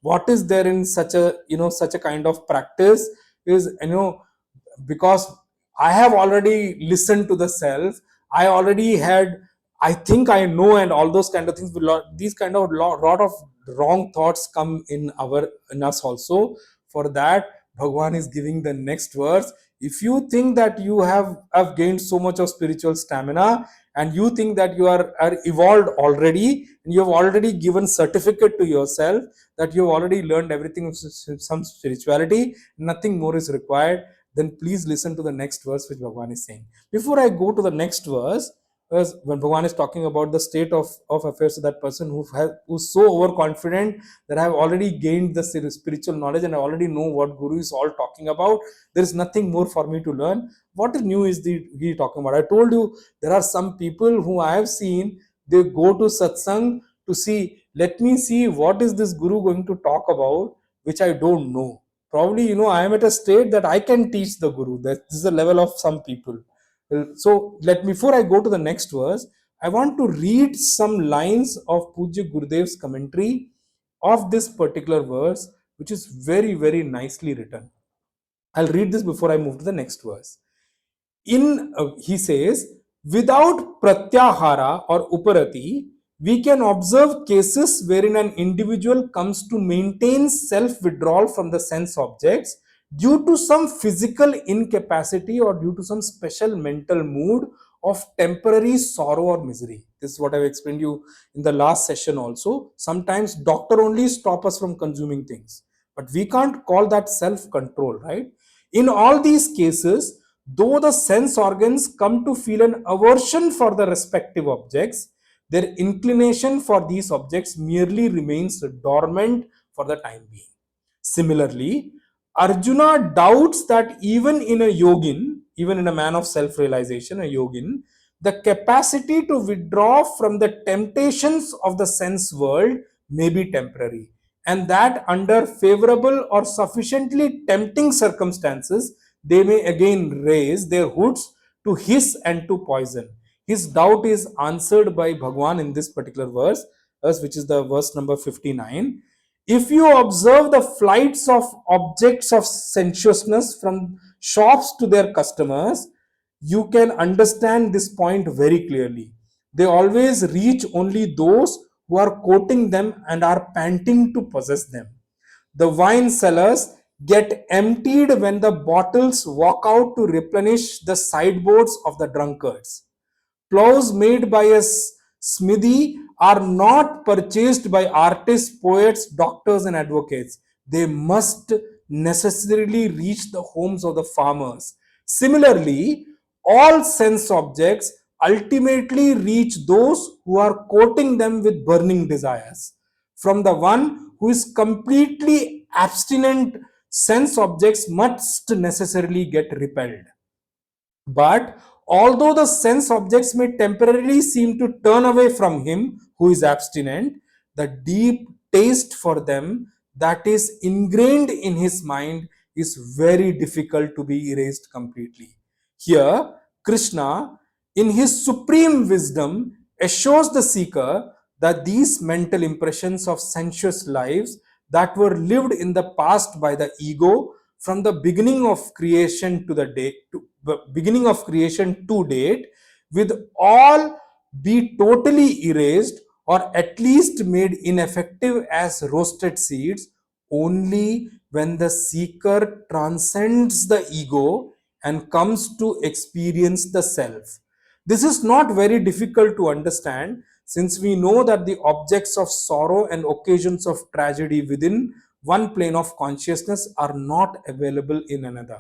what is there in such a such a kind of practice is because I have already listened to the self, I already had, I think I know, and all those kind of things. These kind of lot of wrong thoughts come in us also. For that, Bhagwan is giving the next verse. If you think that you have gained so much of spiritual stamina, and you think that you are evolved already, and you have already given certificate to yourself that you have already learned everything of some spirituality, nothing more is required, then please listen to the next verse which Bhagwan is saying. Before I go to the next verse, when Bhagwan is talking about the state of affairs of that person who's so overconfident that I have already gained the spiritual knowledge and I already know what Guru is all talking about. There is nothing more for me to learn. What is new is he talking about? I told you there are some people who I have seen, they go to satsang to see, let me see what is this Guru going to talk about, which I don't know. Probably, I am at a state that I can teach the Guru. That this is the level of some people. So before I go to the next verse, I want to read some lines of Pujya Gurudev's commentary of this particular verse, which is very, very nicely written. I'll read this before I move to the next verse. He says, without pratyahara or uparati, we can observe cases wherein an individual comes to maintain self withdrawal from the sense objects due to some physical incapacity or due to some special mental mood of temporary sorrow or misery. This is what I've explained you in the last session also. Sometimes doctor only stop us from consuming things, but we can't call that self control, right? In all these cases, though the sense organs come to feel an aversion for the respective objects, their inclination for these objects merely remains dormant for the time being. Similarly, Arjuna doubts that even in a yogin, even in a man of self realization, a yogin, the capacity to withdraw from the temptations of the sense world may be temporary, and that under favorable or sufficiently tempting circumstances, they may again raise their hoods to hiss and to poison. His doubt is answered by Bhagwan in this particular verse, which is the verse number 59. If you observe the flights of objects of sensuousness from shops to their customers, you can understand this point very clearly. They always reach only those who are courting them and are panting to possess them. The wine cellars get emptied when the bottles walk out to replenish the sideboards of the drunkards. Plows made by a smithy are not purchased by artists, poets, doctors, and advocates. They must necessarily reach the homes of the farmers. Similarly, all sense objects ultimately reach those who are courting them with burning desires. From the one who is completely abstinent, sense objects must necessarily get repelled. But although the sense objects may temporarily seem to turn away from him who is abstinent, the deep taste for them that is ingrained in his mind is very difficult to be erased completely. Here, Krishna, in his supreme wisdom, assures the seeker that these mental impressions of sensuous lives that were lived in the past by the ego from the beginning of creation to the day to beginning of creation to date with all be totally erased or at least made ineffective as roasted seeds only when the seeker transcends the ego and comes to experience the self. This is not very difficult to understand since we know that the objects of sorrow and occasions of tragedy within one plane of consciousness are not available in another.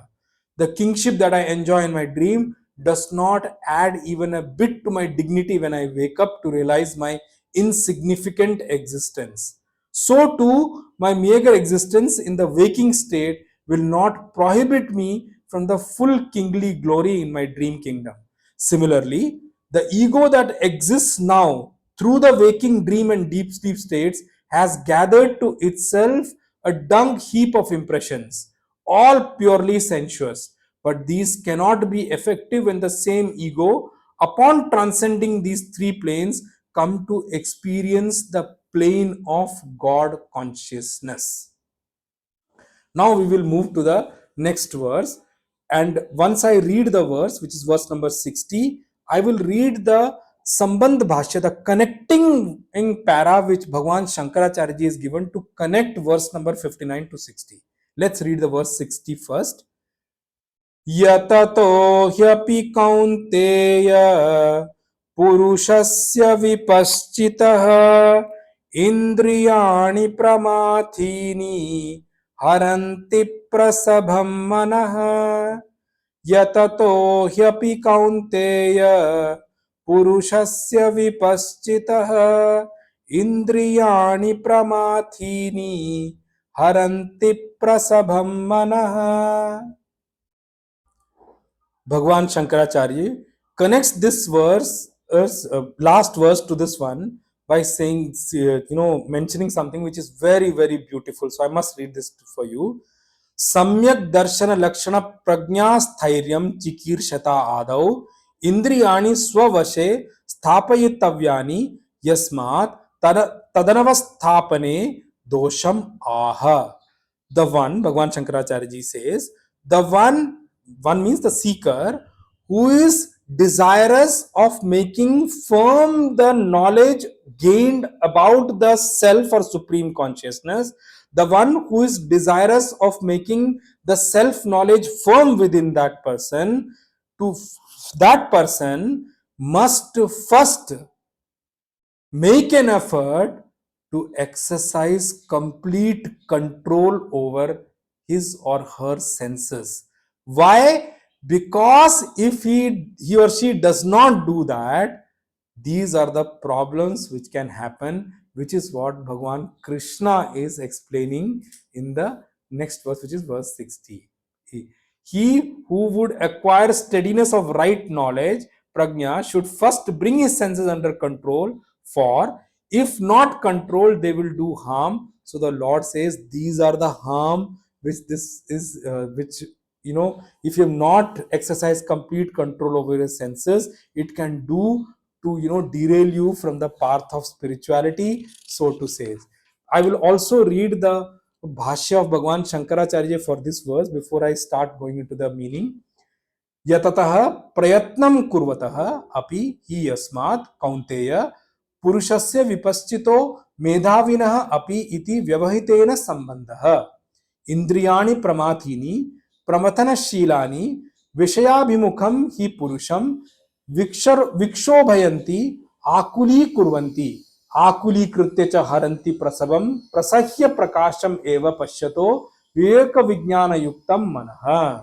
The kingship that I enjoy in my dream does not add even a bit to my dignity when I wake up to realize my insignificant existence. So too, my meager existence in the waking state will not prohibit me from the full kingly glory in my dream kingdom. Similarly, the ego that exists now through the waking dream and deep sleep states has gathered to itself a dung heap of impressions, all purely sensuous. But these cannot be effective when the same ego, upon transcending these three planes, come to experience the plane of God consciousness. Now we will move to the next verse. And once I read the verse, which is verse number 60, I will read the Sambandh Bhashya, the connecting in para which Bhagwan Shankaracharya is given to connect verse number 59 to 60. Let's read the verse 60 first. यततो ह्यपि कौन्तेय पुरुषस्य विपश्चितः इन्द्रियाणि प्रमाथीनि हरन्ति प्रसभं मनः यततो ह्यपि कौन्तेय पुरुषस्य विपश्चितः इन्द्रियाणि प्रमाथीनि हरन्ति प्रसभं मनः. Bhagwan Shankaracharya connects this last verse to this one by saying, mentioning something which is very, very beautiful. So I must read this for you. Samyak darshana lakshana prajna stairyam chikirshata adau indriyani swavashe sthapayitavyani yasmat tadanavasthapane dosham aha. The one, Bhagwan Shankaracharya ji says, The one means the seeker, who is desirous of making firm the knowledge gained about the self or supreme consciousness. The one who is desirous of making the self knowledge firm within that person, to that person must first make an effort to exercise complete control over his or her senses. Why? Because if he or she does not do that, these are the problems which can happen, which is what Bhagwan Krishna is explaining in the next verse, which is verse 60. He who would acquire steadiness of right knowledge, prajna, should first bring his senses under control, for if not controlled, they will do harm. So the Lord says these are the harm which this is, which, you know, if you have not exercised complete control over your senses, it can do to, you know, derail you from the path of spirituality, so to say. I will also read the Bhashya of Bhagwan Shankaracharya for this verse before I start going into the meaning. यततः प्रयत्नं कुर्वतः अपि हि यस्मात् कौन्तेय पुरुषस्य विपश्चितो मेधाविनः अपि इति व्यवहितेन संबंधः इंद्रियाणि प्रमाथीनि प्रमथनशीलानि विषयाभिमुखं हि पुरुषं विक्षोभयन्ति आकुलीकुर्वन्ति आकुलीकृत्य च हरन्ति प्रसवं प्रसह्य प्रकाशम एव पश्यतो विवेक विज्ञान युक्तम मनः.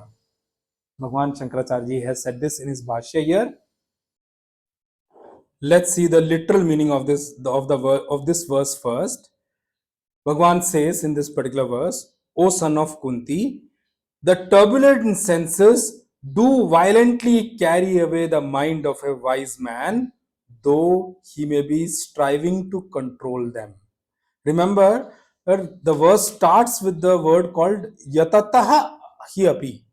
Bhagwan Shankaracharya has said this in his Bhashya here. Let's see the literal meaning of this verse first. Bhagwan says in this particular verse, O son of Kunti, the turbulent senses do violently carry away the mind of a wise man, though he may be striving to control them. Remember, the verse starts with the word called yatataha hi api.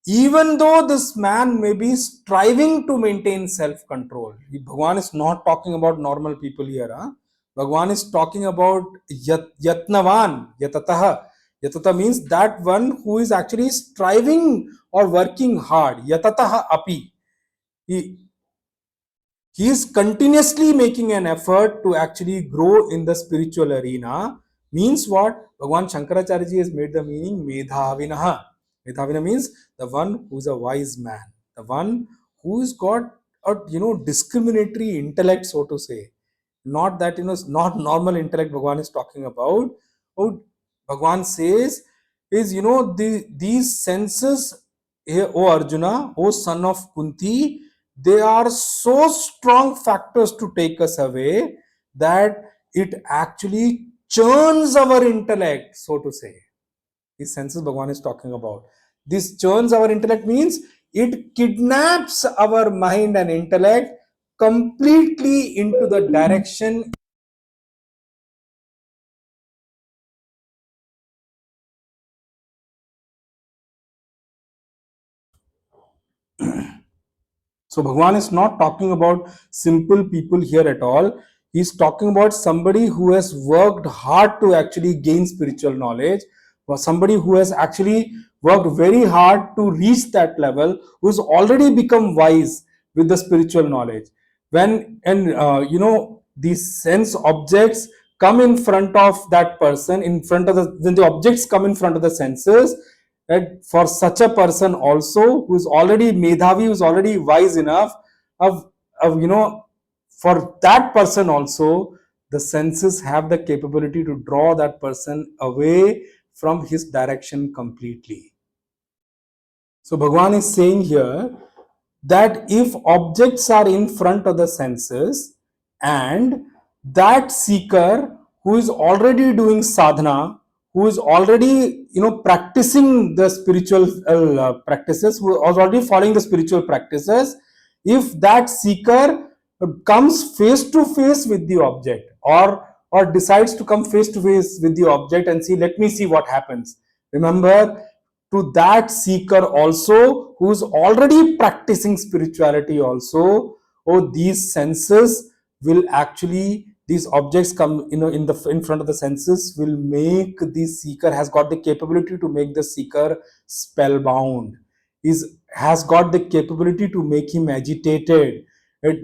Even though this man may be striving to maintain self-control, Bhagwan is not talking about normal people here. Huh? Bhagwan is talking about yatnavan, yatataha. Yatata means that one who is actually striving or working hard. Yatataha api. He is continuously making an effort to actually grow in the spiritual arena. Means what? Bhagwan Shankaracharya has made the meaning Medhavinaha. Medhavina means the one who is a wise man, the one who has got a, you know, discriminatory intellect, so to say. Not that, you know, not normal intellect Bhagwan is talking about. What Bhagwan says is, you know, these senses, O Arjuna, O son of Kunti, they are so strong factors to take us away that it actually churns our intellect, so to say. These senses Bhagwan is talking about. This churns our intellect means it kidnaps our mind and intellect completely into the direction. So Bhagwan is not talking about simple people here at all. He's talking about somebody who has worked hard to actually gain spiritual knowledge, or somebody who has actually worked very hard to reach that level, who's already become wise with the spiritual knowledge. When you know, these sense objects come in front of that person, in front of when the objects come in front of the senses, that for such a person also who is already medhavi, who is already wise enough of, you know, for that person also the senses have the capability to draw that person away from his direction completely. So Bhagwan is saying here that if objects are in front of the senses and that seeker who is already doing sadhana, who is already, you know, practicing the spiritual practices, who is already following the spiritual practices, if that seeker comes face to face with the object, or decides to come face to face with the object and see, let me see what happens. Remember, to that seeker also who is already practicing spirituality also, oh, these senses will actually these objects come, in front of the senses, will make the seeker, has got the capability to make the seeker spellbound, has got the capability to make him agitated.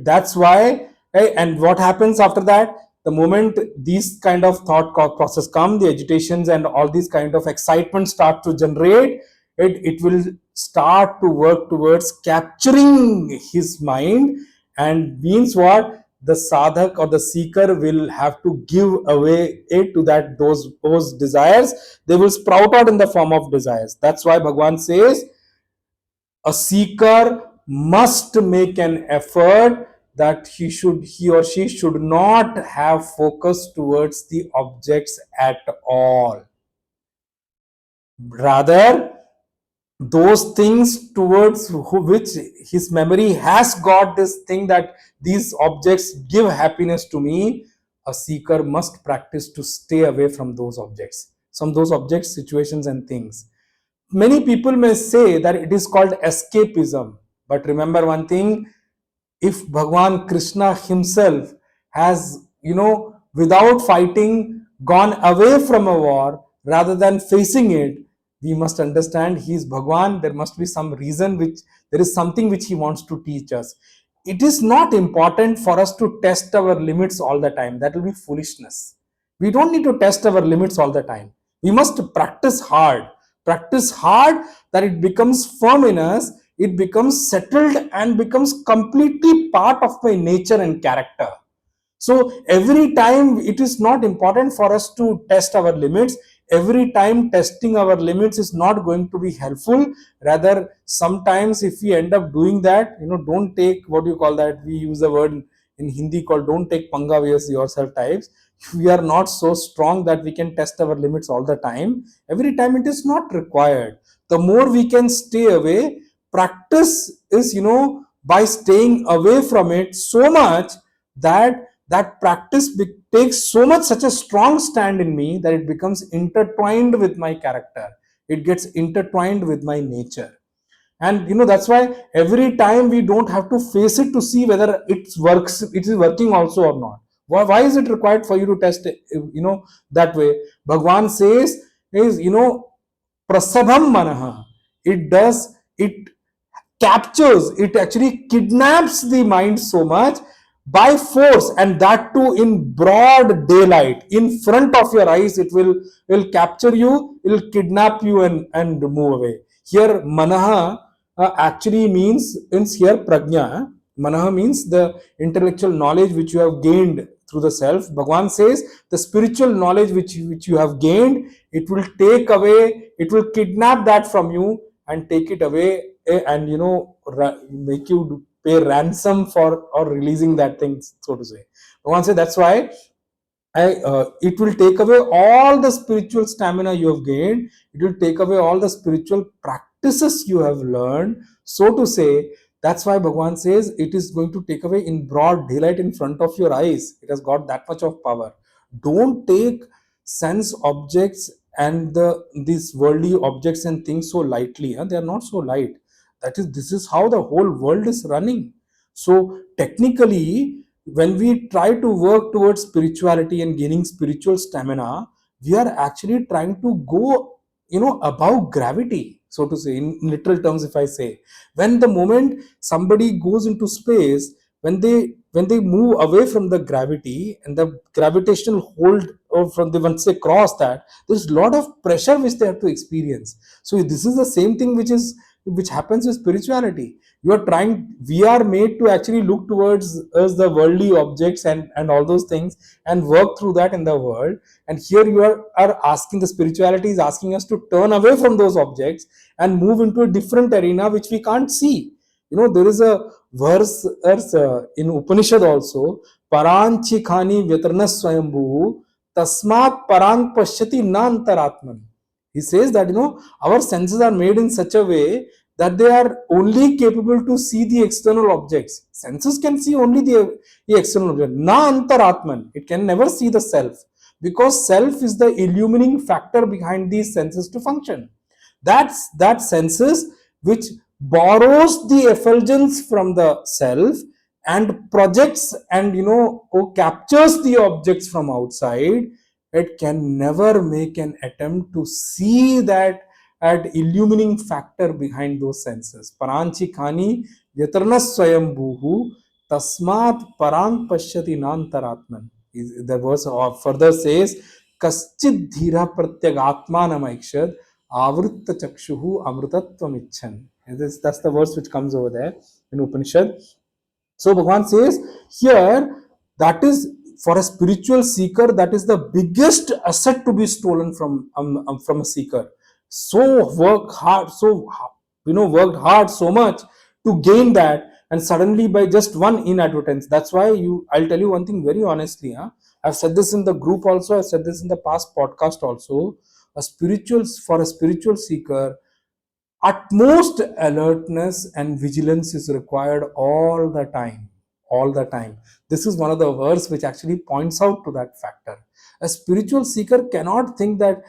That's why. And what happens after that? The moment these kind of thought process come, the agitations and all these kind of excitement start to generate, it will start to work towards capturing his mind, and means what? The sadhak or the seeker will have to give away it to that, those desires. They will sprout out in the form of desires. That's why Bhagavan says a seeker must make an effort, that he or she should not have focus towards the objects at all. Rather, those things towards which his memory has got this thing, that these objects give happiness to me, a seeker must practice to stay away from those objects, situations and things. Many people may say that it is called escapism, but remember one thing: if Bhagwan Krishna himself has, without fighting, gone away from a war rather than facing it, we must understand he is Bhagwan. There must be some reason, there is something which he wants to teach us. It is not important for us to test our limits all the time. That will be foolishness. We don't need to test our limits all the time. We must practice hard. Practice hard, that it becomes firm in us, it becomes settled and becomes completely part of my nature and character. So every time, it is not important for us to test our limits. Every time testing our limits is not going to be helpful. Rather, sometimes if we end up doing that, don't take, what do you call that? We use a word in Hindi called don't take panga with yourself types. We are not so strong that we can test our limits all the time. Every time it is not required. The more we can stay away, practice is, by staying away from it so much, that practice takes so much, such a strong stand in me, that it becomes intertwined with my character. It gets intertwined with my nature. And that's why every time we don't have to face it to see whether it is working also or not. Why is it required for you to test it, that way? Bhagwan says is, prasabham manaha. It captures, it actually kidnaps the mind so much by force, and that too in broad daylight, in front of your eyes. It will capture you, it will kidnap you, and move away. Here manaha actually means here prajna. Manaha means the intellectual knowledge which you have gained through the self. Bhagwan says the spiritual knowledge which you have gained, it will take away, it will kidnap that from you and take it away, and make you pay ransom for or releasing that thing, so to say. Bhagwan says that's why it will take away all the spiritual stamina you have gained. It will take away all the spiritual practices you have learned, so to say. That's why Bhagwan says it is going to take away in broad daylight, in front of your eyes. It has got that much of power. Don't take sense objects and these worldly objects and things so lightly. They are not so light. This is how the whole world is running. So technically, when we try to work towards spirituality and gaining spiritual stamina, we are actually trying to go, above gravity, so to say, in literal terms. If I say, when the moment somebody goes into space, when they move away from the gravity and the gravitational hold, or from the, once they cross that, there's a lot of pressure which they have to experience. So this is the same thing which happens with spirituality. We are made to actually look towards us, the worldly objects and all those things, and work through that in the world. And here you are asking, the spirituality is asking us to turn away from those objects and move into a different arena which we can't see. There is a verse in Upanishad also: paranchi khani vyatarna swayambhu tasmat parang pashyati na antaratman. He says that our senses are made in such a way that they are only capable to see the external objects. Senses can see only the external object. Na antaratman. It can never see the self, because self is the illumining factor behind these senses to function. That senses which borrows the effulgence from the self and projects and captures the objects from outside, it can never make an attempt to see that at illumining factor behind those senses. Paranchi khani yatarna swayam buhu tasmat parang pashyati nantaratman. The verse further says, kaschid dhira pratyagatmanamaikshad avritta chakshuhu amrutatvam icchan. That's the verse which comes over there in Upanishad. So Bhagavan says here, that is for a spiritual seeker, that is the biggest asset to be stolen from a seeker. So work hard, worked hard so much to gain that, and suddenly by just one inadvertence. That's why I'll tell you one thing very honestly. I've said this in the group also. I've said this in the past podcast also. For a spiritual seeker, utmost alertness and vigilance is required all the time. This is one of the verse which actually points out to that factor. A spiritual seeker cannot think that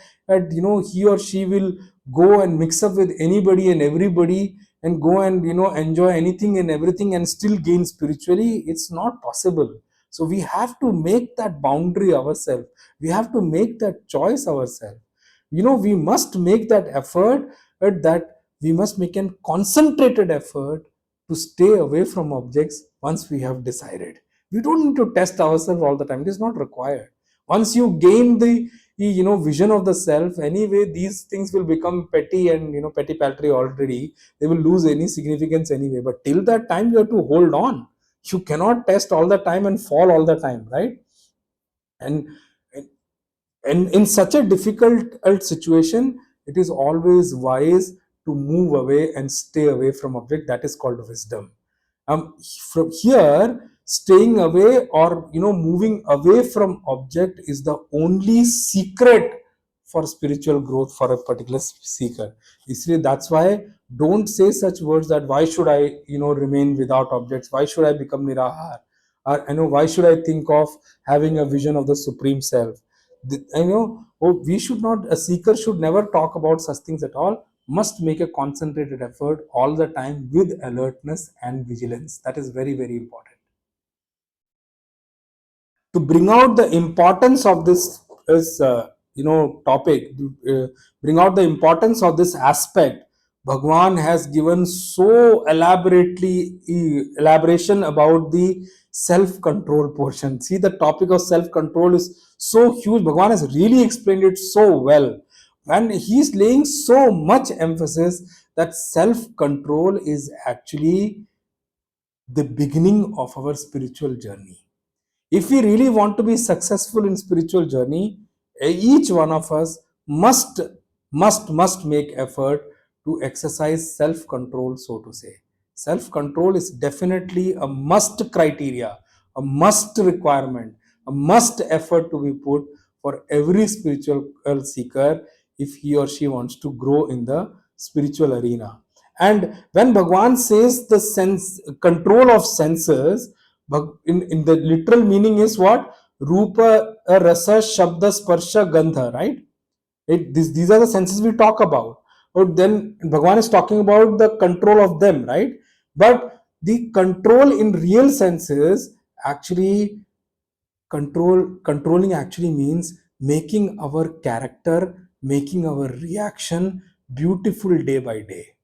he or she will go and mix up with anybody and everybody and go and enjoy anything and everything and still gain spiritually. It's not possible. So we have to make that boundary ourselves. We have to make that choice ourselves. We must make that effort, that we must make a concentrated effort to stay away from objects once we have decided. We don't need to test ourselves all the time. It is not required. Once you gain the vision of the self, anyway, these things will become petty and petty paltry already. They will lose any significance anyway. But till that time, you have to hold on. You cannot test all the time and fall all the time, right? And in such a difficult situation, it is always wise to move away and stay away from object. That is called wisdom. From here, staying away or moving away from object is the only secret for spiritual growth for a particular seeker. That's why don't say such words that why should I remain without objects, why should I become nirahar, or why should I think of having a vision of the supreme self. We should not, a seeker should never talk about such things at all. Must make a concentrated effort all the time with alertness and vigilance. That is very, very important. To bring out the importance of this topic, bring out the importance of this aspect, Bhagwan has given so elaboration about the self-control portion. See, the topic of self-control is so huge. Bhagwan has really explained it so well, and he's laying so much emphasis that self-control is actually the beginning of our spiritual journey. If we really want to be successful in spiritual journey, each one of us must make effort to exercise self-control, so to say. Self-control is definitely a must criteria, a must requirement, a must effort to be put for every spiritual seeker if he or she wants to grow in the spiritual arena. And when Bhagwan says the sense control of senses, in the literal meaning is what? Rupa, rasa, shabda, sparsha, gandha, right? These are the senses we talk about. But then Bhagwan is talking about the control of them, right? But the control in real senses actually controlling actually means making our character, making our reaction beautiful day by day.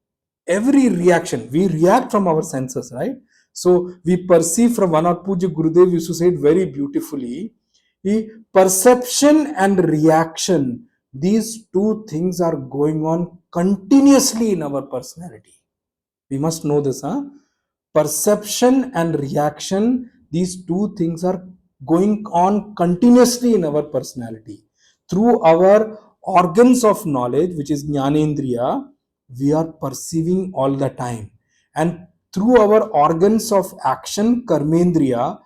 Every reaction, we react from our senses, right? So we perceive from one of Puja Gurudev used to say it very beautifully. Perception and reaction, these two things are going on continuously in our personality. We must know this, perception and reaction, these two things are going on continuously in our personality. Through our organs of knowledge, which is Jnanendriya, we are perceiving all the time. And through our organs of action, Karmendriya,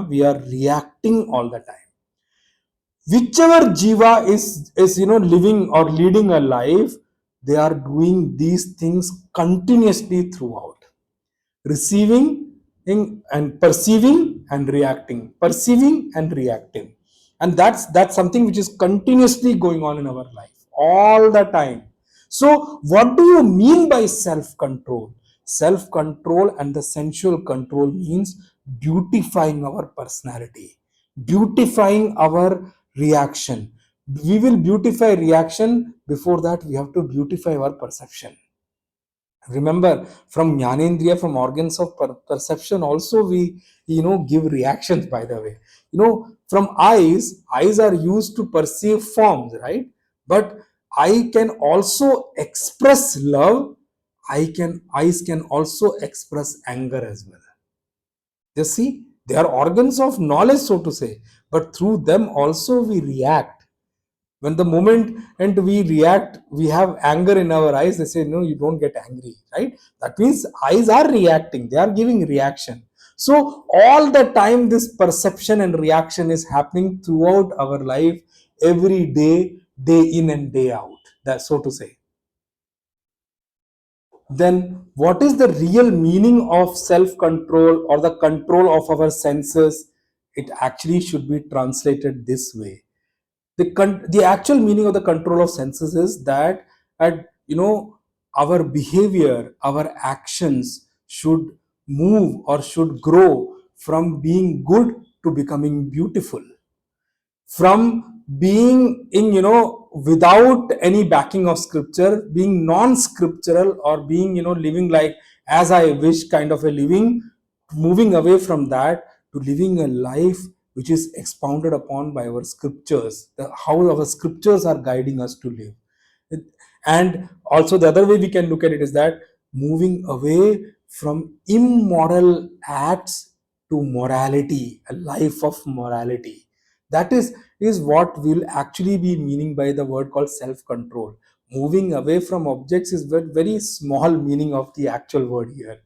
we are reacting all the time. Whichever jiva is living or leading a life, they are doing these things continuously throughout. Receiving and perceiving and reacting, and that's something which is continuously going on in our life all the time. So what do you mean by self control? self control and the sensual control means beautifying our personality, beautifying our reaction. We will beautify reaction. Before that, we have to beautify our perception. Remember, from jnanendriya, from organs of perception also, we give reactions. By the way, from eyes are used to perceive forms, right? But I can also express love. Eyes can also express anger as well. Just see, they are organs of knowledge, so to say, but through them also we react. When the moment and we react, we have anger in our eyes. They say, no, you don't get angry, right? That means eyes are reacting, they are giving reaction. So all the time, this perception and reaction is happening throughout our life, every day, day in and day out. That's so to say. Then what is the real meaning of self control or the control of our senses? It actually should be translated this way. The actual meaning of the control of senses is that our behavior, our actions should move or should grow from being good to becoming beautiful, from being in without any backing of scripture, being non-scriptural, or being living like as I wish kind of a living, moving away from that to living a life which is expounded upon by our scriptures, how our scriptures are guiding us to live. And also the other way we can look at it is that moving away from immoral acts to morality, a life of morality. That is what we'll actually be meaning by the word called self-control. Moving away from objects is very small meaning of the actual word here.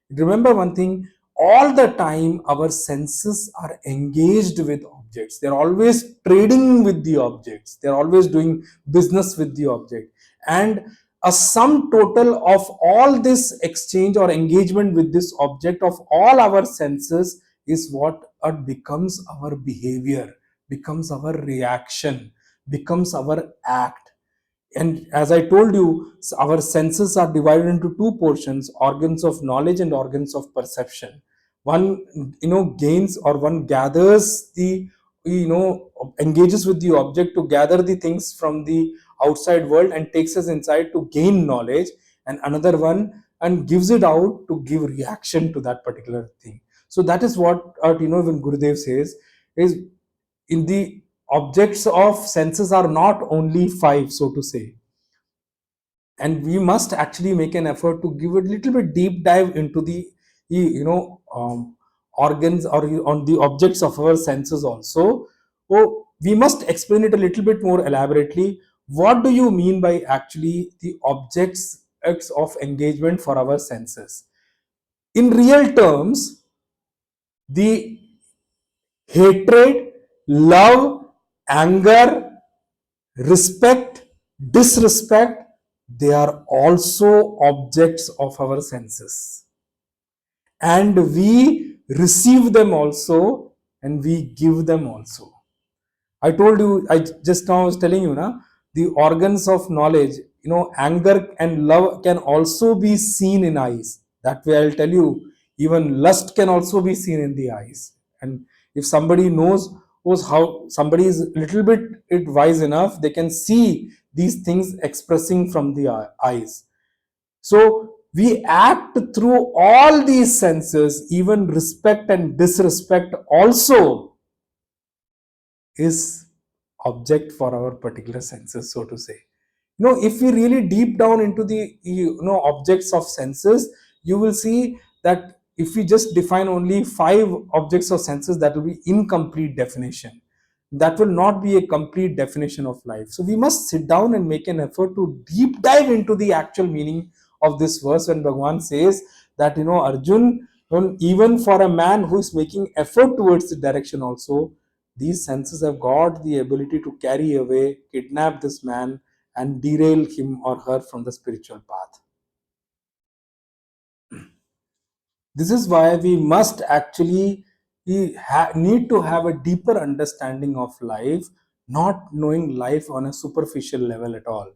Remember one thing, all the time our senses are engaged with objects. They're always trading with the objects. They're always doing business with the object. And a sum total of all this exchange or engagement with this object of all our senses is what becomes our behavior, becomes our reaction, becomes our act. And as I told you, our senses are divided into two portions: organs of knowledge and organs of perception. One gains, or one gathers the engages with the object to gather the things from the outside world and takes us inside to gain knowledge, and another one and gives it out to give reaction to that particular thing. So that is what when Gurudev says is, in the objects of senses are not only five, so to say, and we must actually make an effort to give a little bit deep dive into the organs or on the objects of our senses also. So we must explain it a little bit more elaborately. What do you mean by actually the objects of engagement for our senses? In real terms, the hatred, love, anger, respect, disrespect, they are also objects of our senses. And we receive them also, and we give them also. I told you, I just now was telling you, the organs of knowledge, anger and love can also be seen in eyes. That way I'll tell you, even lust can also be seen in the eyes. And if somebody knows how, somebody is a little bit wise enough, they can see these things expressing from the eyes. So we act through all these senses. Even respect and disrespect also is object for our particular senses, so to say. If we really deep down into the objects of senses, you will see that if we just define only 5 objects of senses, that will be incomplete definition. That will not be a complete definition of life. So we must sit down and make an effort to deep dive into the actual meaning of this verse, when Bhagwan says that Arjun, even for a man who is making effort towards the direction also, these senses have got the ability to carry away, kidnap this man, and derail him or her from the spiritual path. This is why we must actually need to have a deeper understanding of life, not knowing life on a superficial level at all.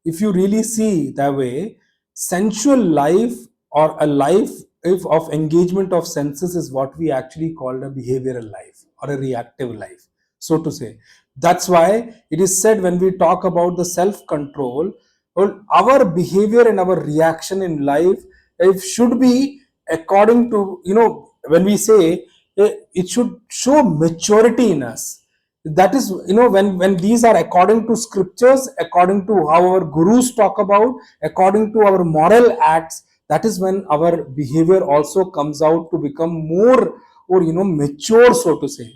If you really see that way, sensual life or a life if of engagement of senses is what we actually call a behavioral life or a reactive life, so to say. That's why it is said when we talk about the self control, well, our behavior and our reaction in life, it should be according to, when we say, it should show maturity in us. That is, when these are according to scriptures, according to how our gurus talk about, according to our moral acts, that is when our behavior also comes out to become more, or mature, so to say.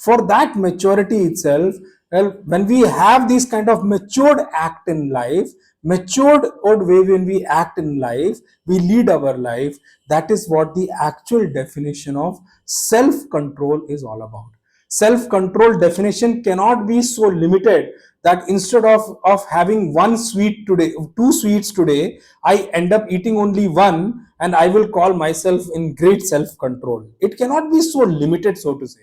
For that maturity itself, well, when we have this kind of matured act in life, matured old way, when we act in life, we lead our life, that is what the actual definition of self control is all about. Self control definition cannot be so limited that instead of having one sweet today, two sweets today, I end up eating only one and I will call myself in great self control. It cannot be so limited, so to say.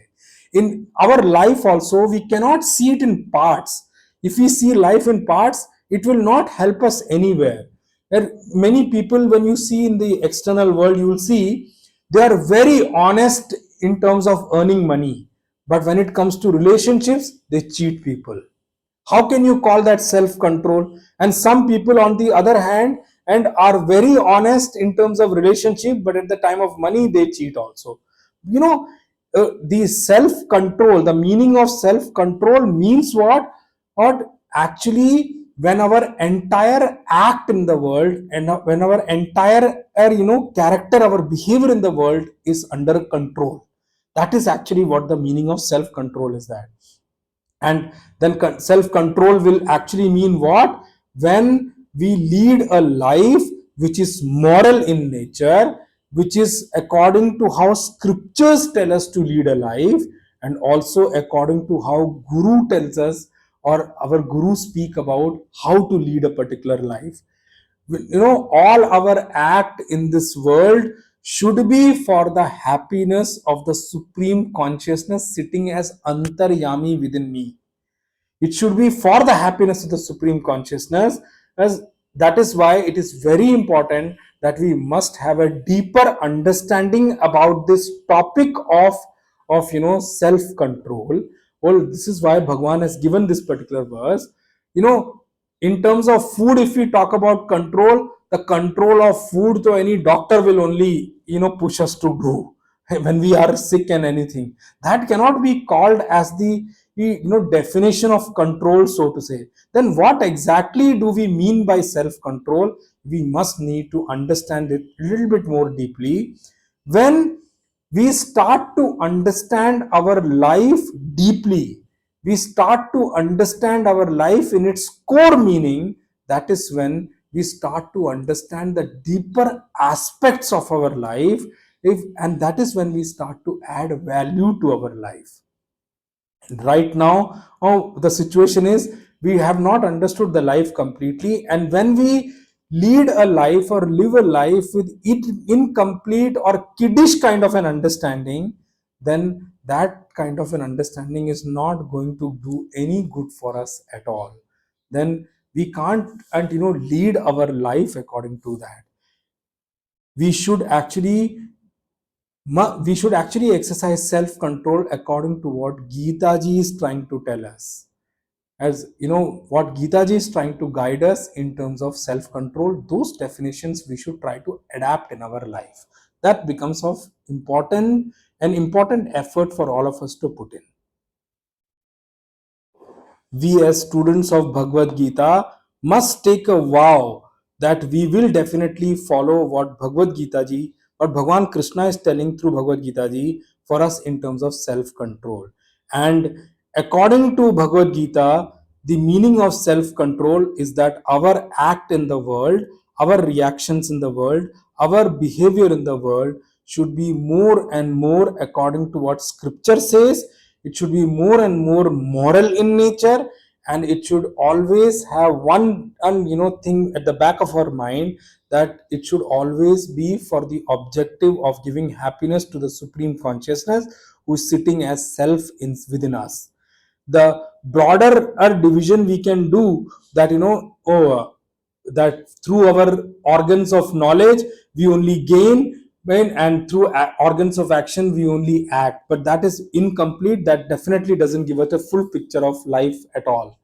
In our life also, we cannot see it in parts. If we see life in parts, it will not help us anywhere. There many people, when you see in the external world, you will see they are very honest in terms of earning money, but when it comes to relationships, they cheat people. How can you call that self control? And some people on the other hand and are very honest in terms of relationship, but at the time of money they cheat also. you know the self control, the meaning of self control means what actually, when our entire act in the world and when our entire character, our behavior in the world is under control, that is actually what the meaning of self control is. That, and then self control will actually mean what? When we lead a life which is moral in nature, which is according to how scriptures tell us to lead a life, and also according to how guru tells us, or our guru speak about how to lead a particular life. All our act in this world should be for the happiness of the supreme consciousness sitting as antaryami within me. It should be for the happiness of the supreme consciousness. As that is why it is very important that we must have a deeper understanding about this topic of self control. Well, this is why Bhagwan has given this particular verse. you know in terms of food, if we talk about control, the control of food, to any doctor will only push us to do when we are sick and anything. That cannot be called as the definition of control, so to say. Then what exactly do we mean by self control? We must need to understand it a little bit more deeply. When we start to understand our life deeply, we start to understand our life in its core meaning, that is when we start to understand the deeper aspects of our life, and that is when we start to add value to our life. Right now, the situation is we have not understood the life completely, and when we lead a life or live a life with it incomplete or kiddish kind of an understanding, then that kind of an understanding is not going to do any good for us at all. Then we can't and lead our life according to that. We should actually exercise self control according to what Gita ji is trying to tell us. As what Gita ji is trying to guide us in terms of self control, those definitions we should try to adapt in our life. That becomes of an important effort for all of us to put in. We as students of Bhagavad Gita must take a vow that we will definitely follow what Bhagavad Gita ji, what Bhagwan Krishna is telling through Bhagavad Gita ji for us in terms of self control. And according to Bhagavad Gita, the meaning of self control is that our act in the world, our reactions in the world, our behavior in the world should be more and more according to what scripture says. It should be more and more moral in nature, and it should always have one thing at the back of our mind, that it should always be for the objective of giving happiness to the supreme consciousness who is sitting as self within us. The broader division we can do, that that through our organs of knowledge we only gain when, and through organs of action we only act, but that is incomplete. That definitely doesn't give us a full picture of life at all.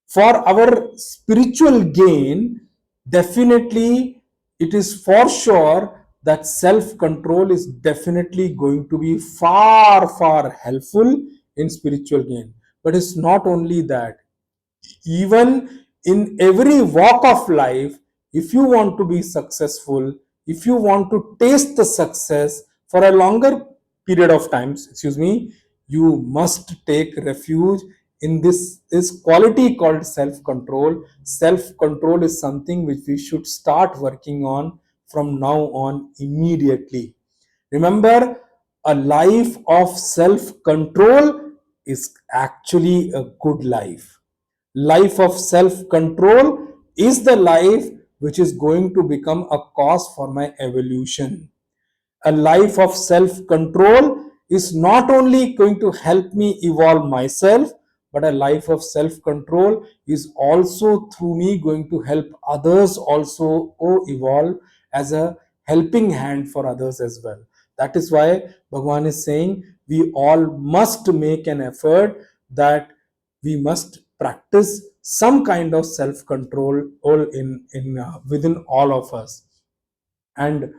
For our spiritual gain, definitely it is for sure that self control is definitely going to be far far helpful in spiritual gain. But it's not only that, even in every walk of life, if you want to be successful, if you want to taste the success for a longer period of times, excuse me, you must take refuge in this quality called self control. Self control is something which we should start working on from now on immediately. Remember, a life of self control is actually a good life. Life of self control is the life which is going to become a cause for my evolution. A life of self control is not only going to help me evolve myself, but a life of self control is also through me going to help others also evolve as a helping hand for others as well. That is why Bhagwan is saying we all must make an effort, that we must practice some kind of self control all in within all of us. And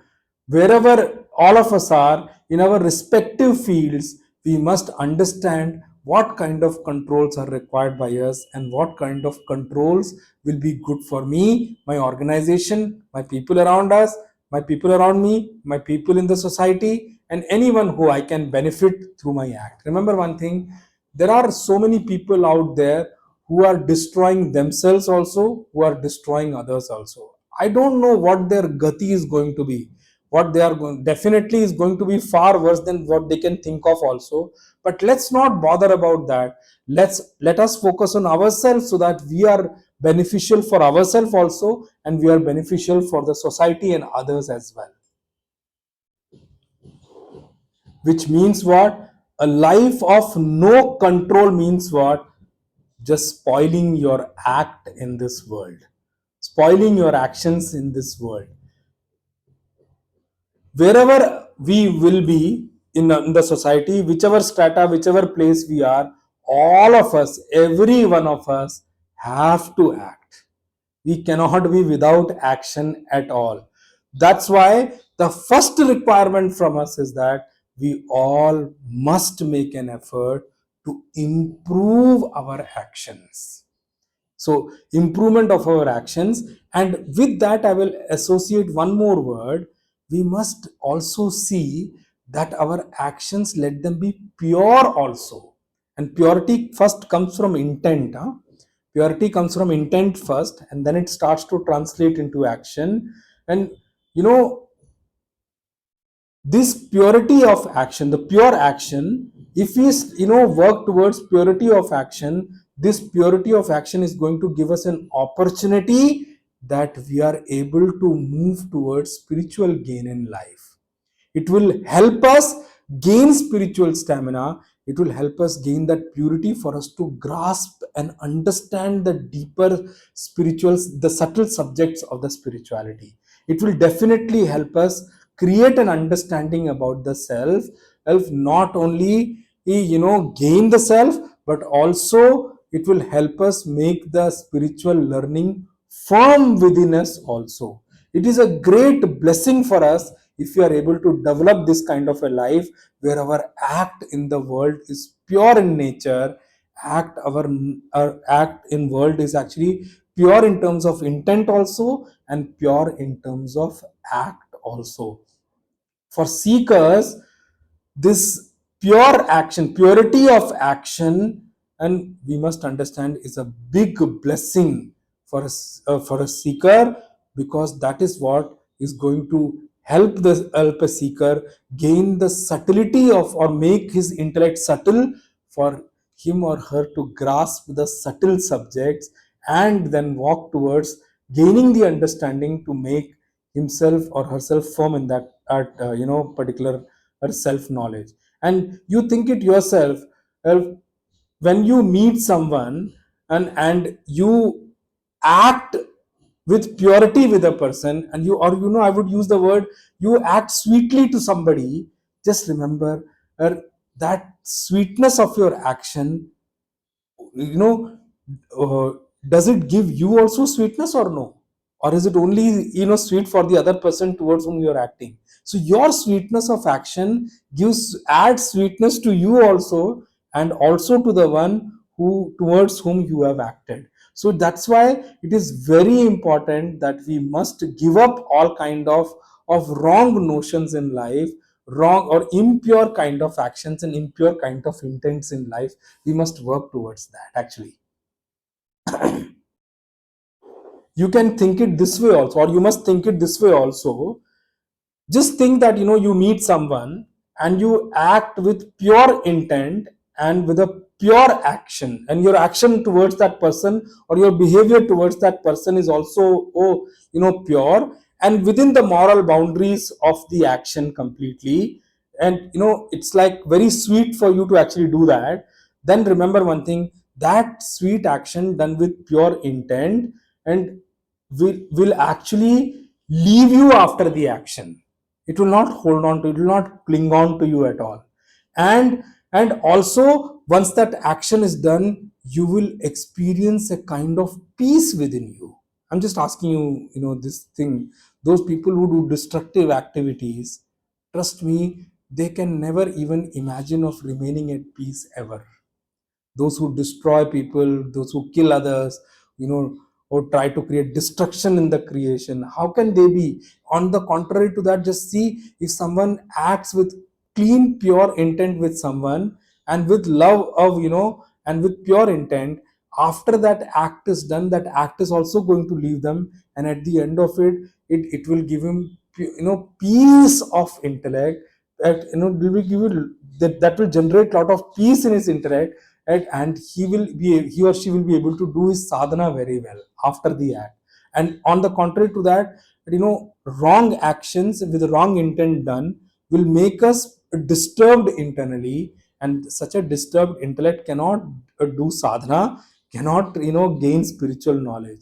wherever all of us are in our respective fields, we must understand what kind of controls are required by us and what kind of controls will be good for me, my organization, my people around us, my people around me, my people in the society, and anyone who I can benefit through my act. Remember one thing, there are so many people out there who are destroying themselves also, who are destroying others also. I don't know what their gati is going to be. What they are going, definitely is going to be far worse than what they can think of also. But let's not bother about that. Let us focus on ourselves so that we are beneficial for ourselves also, and we are beneficial for the society and others as well. Which means what? A life of no control means what? Just spoiling your act in this world, spoiling your actions in this world. Wherever we will be in the society, whichever strata, whichever place we are, all of us, every one of us have to act. We cannot be without action at all. That's why the first requirement from us is that we all must make an effort to improve our actions. So, improvement of our actions, and with that, I will associate one more word. We must also see that our actions, let them be pure also. And purity first comes from intent. Huh? Purity comes from intent first, and then it starts to translate into action. And you know, this purity of action, the pure action, if we work towards purity of action, this purity of action is going to give us an opportunity that we are able to move towards spiritual gain in life. It will help us gain spiritual stamina. It will help us gain that purity for us to grasp and understand the deeper spirituals, the subtle subjects of the spirituality. It will definitely help us create an understanding about the self, not only gain the self, but also it will help us make the spiritual learning firm within us also. It is a great blessing for us if we are able to develop this kind of a life where our act in the world is pure in nature. Our act in world is actually pure in terms of intent also, and pure in terms of act also. For seekers, this pure action, purity of action, and we must understand, is a big blessing for a seeker, because that is what is going to help a seeker gain the subtlety of, or make his intellect subtle for him or her to grasp the subtle subjects, and then walk towards gaining the understanding to make himself or herself firm in that particular self knowledge. And you think it yourself, uh, when you meet someone and you act with purity with a person, and you, or I would use the word, you act sweetly to somebody, just remember that sweetness of your action, you know uh, does it give you also sweetness or no? Or is it only sweet for the other person towards whom you are acting? So your sweetness of action adds sweetness to you also, and also to the one who towards whom you have acted. So that's why it is very important that we must give up all kind of wrong notions in life, wrong or impure kind of actions and impure kind of intents in life. We must work towards that. Actually, you can think it this way also, or you must think it this way also. Just think that you meet someone and you act with pure intent and with a pure action, and your action towards that person or your behavior towards that person is also pure and within the moral boundaries of the action completely. And it's like very sweet for you to actually do that. Then remember one thing, that sweet action done with pure intent and will actually leave you after the action. It will not hold on to, it will not cling on to you at all. And also, once that action is done, you will experience a kind of peace within you. I'm just asking you, this thing. Those people who do destructive activities, trust me, they can never even imagine of remaining at peace ever. Those who destroy people, those who kill others, or try to create destruction in the creation, how can they be? On the contrary to that, just see, if someone acts with clean, pure intent with someone, and with love of, and with pure intent, after that act is done, that act is also going to leave them, and at the end of it will give him, peace of intellect, that will give you, that will generate a lot of peace in his intellect, right? And he or she will be able to do his sadhana very well after the act. And on the contrary to that, wrong actions with wrong intent done will make us disturbed internally, and such a disturbed intellect cannot do sadhana, cannot gain spiritual knowledge.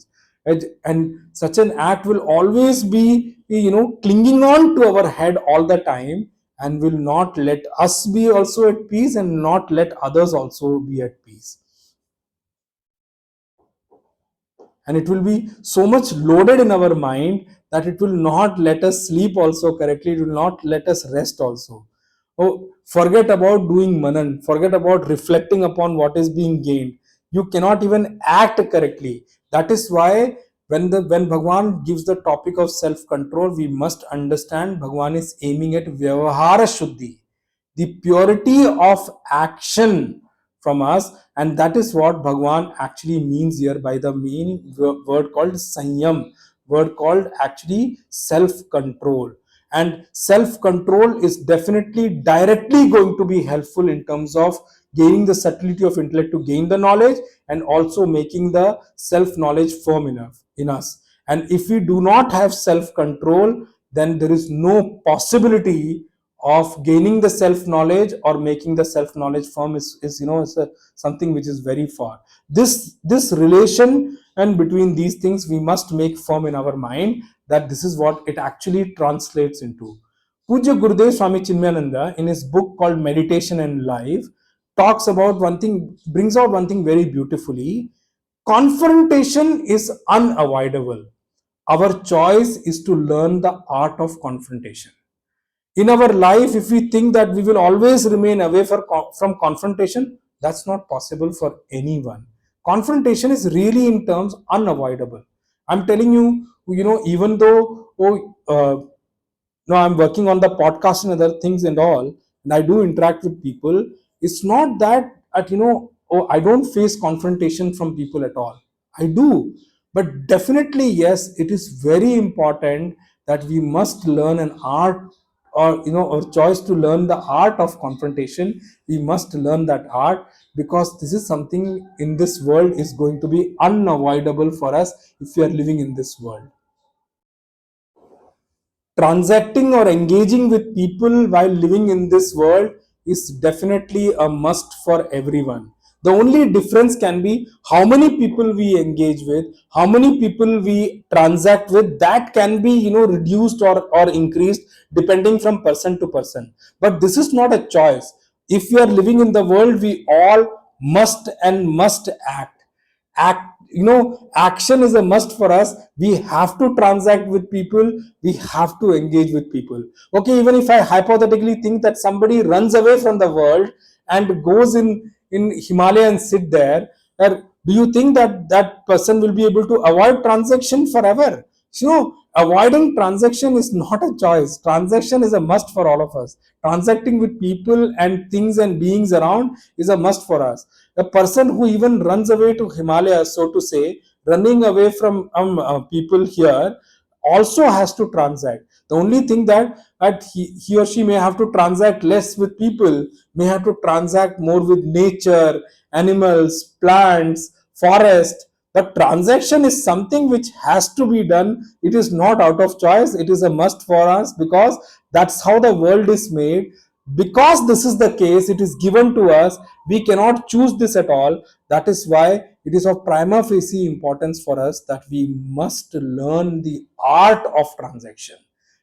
And such an act will always be clinging on to our head all the time, and will not let us be also at peace, and not let others also be at peace. And it will be so much loaded in our mind that it will not let us sleep also correctly, it will not let us rest also. Oh, forget about doing manan, forget about reflecting upon what is being gained. You cannot even act correctly. That is why when Bhagwan gives the topic of self control, we must understand Bhagwan is aiming at vyavahara shuddhi, the purity of action from us. And that is what Bhagwan actually means here by the meaning word called sanyam, word called actually self control. And self control is definitely directly going to be helpful in terms of gaining the subtlety of intellect to gain the knowledge, and also making the self knowledge firm enough in us. And if we do not have self control, then there is no possibility of gaining the self knowledge or making the self knowledge firm. Is something which is very far. This relation and between these things we must make firm in our mind, that this is what it actually translates into. Puja Gurudev Swami Chinmayananda, in his book called Meditation and Life, talks about one thing, brings out one thing very beautifully. Confrontation is unavoidable. Our choice is to learn the art of confrontation. In our life, if we think that we will always remain away from confrontation, that's not possible for anyone. Confrontation is really in terms unavoidable. I'm telling you, even though no, I'm working on the podcast and other things and all, and I do interact with people. It's not that at oh, I don't face confrontation from people at all. I do. But definitely, yes, it is very important that we must learn an art, or our choice to learn the art of confrontation. We must learn that art, because this is something in this world is going to be unavoidable for us if we are living in this world. Transacting or engaging with people while living in this world is definitely a must for everyone. The only difference can be how many people we engage with, how many people we transact with. That can be, reduced or increased depending from person to person. But this is not a choice. If we are living in the world, we all must act. Action is a must for us. We have to transact with people, we have to engage with people. Okay, even if I hypothetically think that somebody runs away from the world and goes in Himalaya and sit there, do you think that that person will be able to avoid transaction forever? Avoiding transaction is not a choice. Transaction is a must for all of us. Transacting with people and things and beings around is a must for us. A person who even runs away to Himalayas, so to say, running away from people here, also has to transact. The only thing that he or she may have to transact less with people, may have to transact more with nature, animals, plants, forest. The transaction is something which has to be done. It is not out of choice. It is a must for us, because that's how the world is made. Because this is the case, it is given to us. We cannot choose this at all. That is why it is of prima facie importance for us that we must learn the art of transaction.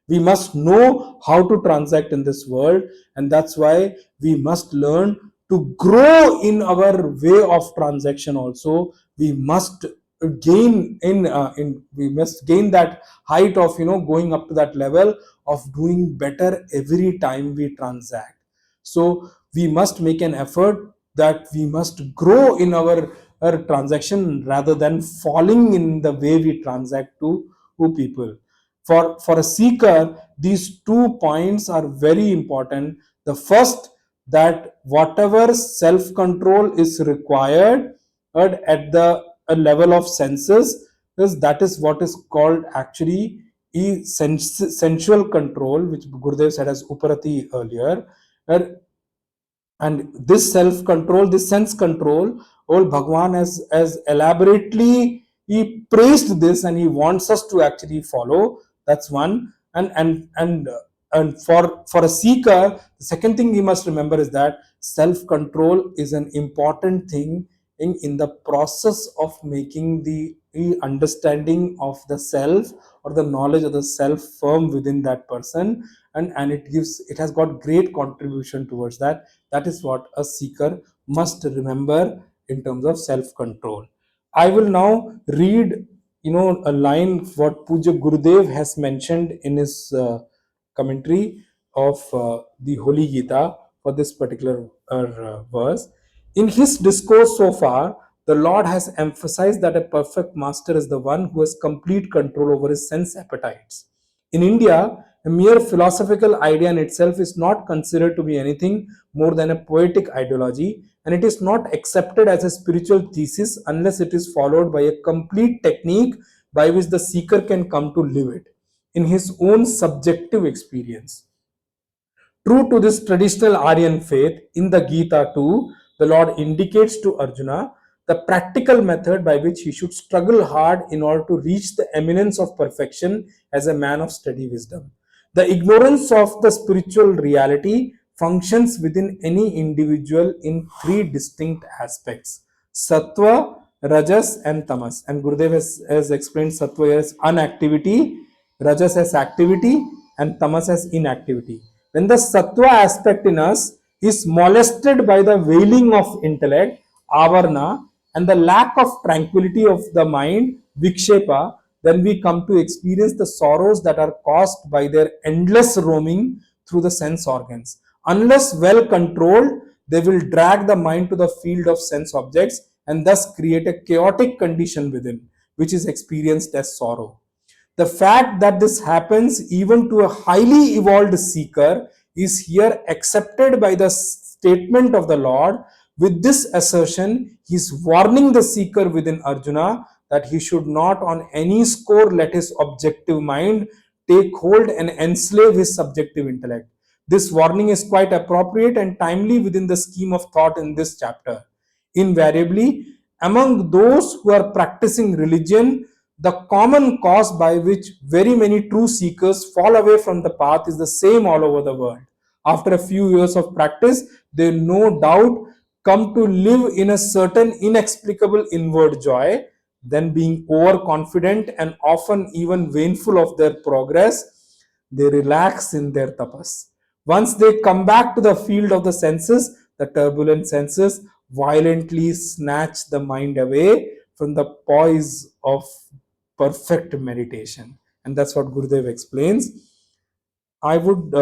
We must know how to transact in this world, and that's why we must learn to grow in our way of transaction also. We must we must gain that height of, going up to that level of doing better every time we transact. So we must make an effort that we must grow in our transaction rather than falling in the way we transact to people. For a seeker, these 2 points are very important. The first, that whatever self control is required at the a level of senses, is that is what is called actually sensual control, which Gurudev said as Uparati earlier. And this self control, this sense control, old Bhagwan has elaborately he praised this, and he wants us to actually follow. That's one. And for a seeker, the second thing we must remember is that self control is an important thing in the process of making the understanding of the self, or the knowledge of the self, firm within that person. And it has got great contribution towards that. That is what a seeker must remember in terms of self control. I will now read, a line what Puja Gurudev has mentioned in his commentary of the Holy Gita for this particular verse. In his discourse so far, the Lord has emphasized that a perfect master is the one who has complete control over his sense appetites. In India, a mere philosophical idea in itself is not considered to be anything more than a poetic ideology, and it is not accepted as a spiritual thesis unless it is followed by a complete technique by which the seeker can come to live it in his own subjective experience. True to this traditional Aryan faith, in the Gita too, the Lord indicates to Arjuna the practical method by which he should struggle hard in order to reach the eminence of perfection as a man of steady wisdom. The ignorance of the spiritual reality functions within any individual in three distinct aspects: Sattva, Rajas, and Tamas. And Gurudev has explained Sattva as inactivity, Rajas as activity, and Tamas as inactivity. When the Sattva aspect in us is molested by the veiling of intellect, Avarna, and the lack of tranquility of the mind, Vikshepa, then we come to experience the sorrows that are caused by their endless roaming through the sense organs. Unless well controlled, they will drag the mind to the field of sense objects and thus create a chaotic condition within, which is experienced as sorrow. The fact that this happens even to a highly evolved seeker is here accepted by the statement of the Lord. With this assertion, he is warning the seeker within Arjuna that he should not on any score let his objective mind take hold and enslave his subjective intellect. This warning is quite appropriate and timely within the scheme of thought in this chapter. Invariably, among those who are practicing religion, the common cause by which very many true seekers fall away from the path is the same all over the world. After a few years of practice, they no doubt come to live in a certain inexplicable inward joy, then being overconfident and often even vainful of their progress, they relax in their tapas. Once they come back to the field of the senses, the turbulent senses violently snatch the mind away from the poise of perfect meditation. And that's what Gurudev explains. I would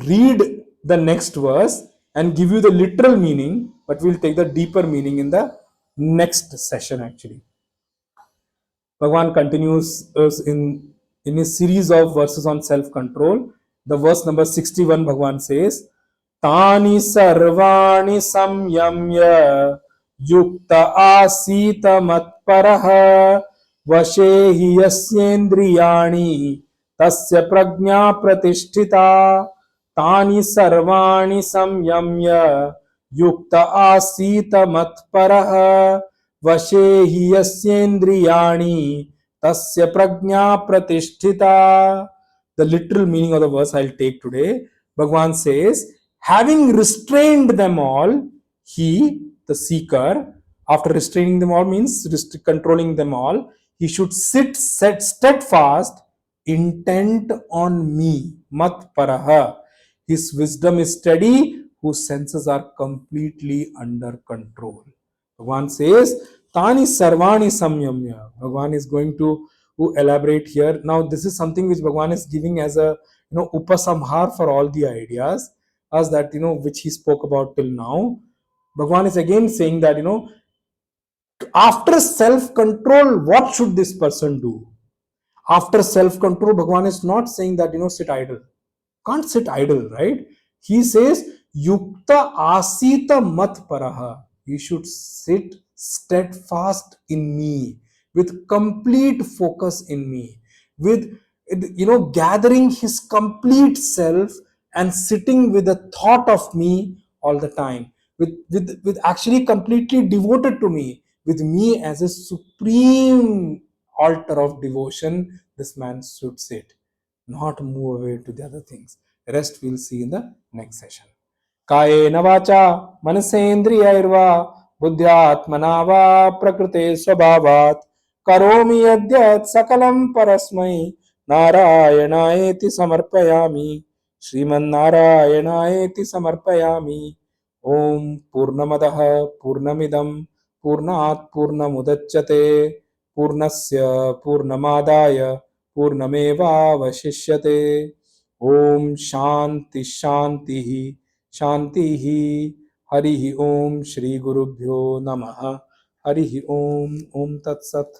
read the next verse and give you the literal meaning, but we'll take the deeper meaning in the next session actually. Bhagwan continues in his series of verses on self-control. The verse number 61, Bhagwan says, Tani sarvani samyamya yukta asita matparaha vashe hi yasyendriyani tasya prajna pratisthita तानि सर्वाणि संयम्य युक्त आसीत मत्परः वशे हि यस्येन्द्रियाणि tasya prajna pratisthita. The literal meaning of the verse I'll take today. Bhagwan says, having restrained them all, he, the seeker, after restraining them all means controlling them all, he should sit steadfast, intent on me, mat paraha. His wisdom is steady, whose senses are completely under control. Bhagwan says, Tani Sarvani Samyamya. Bhagwan is going to elaborate here. Now, this is something which Bhagwan is giving as a upasamhar for all the ideas, as that which he spoke about till now. Bhagwan is again saying that after self-control, what should this person do? After self-control, Bhagwan is not saying that sit idle. Can't sit idle, right? He says, Yukta asita mat paraha. You should sit steadfast in me, with complete focus in me, with gathering his complete self and sitting with the thought of me all the time, with actually completely devoted to me, with me as a supreme altar of devotion. This man should sit, not move away to the other things. The rest we'll see in the next session. कायेन वाचा मनसेन्द्रियैर्वा बुद्ध्यात्मना वा प्रकृते स्वभावात् करोमि यद्यत् सकलं परस्मै नारायणायेति समर्पयामि. श्रीमन्नारायणायेति समर्पयामि. ओम पूर्णमदः पूर्णमिदं पूर्णात् पूर्णमुदच्यते पूर्णस्य पूर्णमादाय पूर्णमेवावशिष्यते. ओम शांति शांति शांति हरि ओम श्री गुरुभ्यो नमः. हरि ओम. ओम तत्सत्.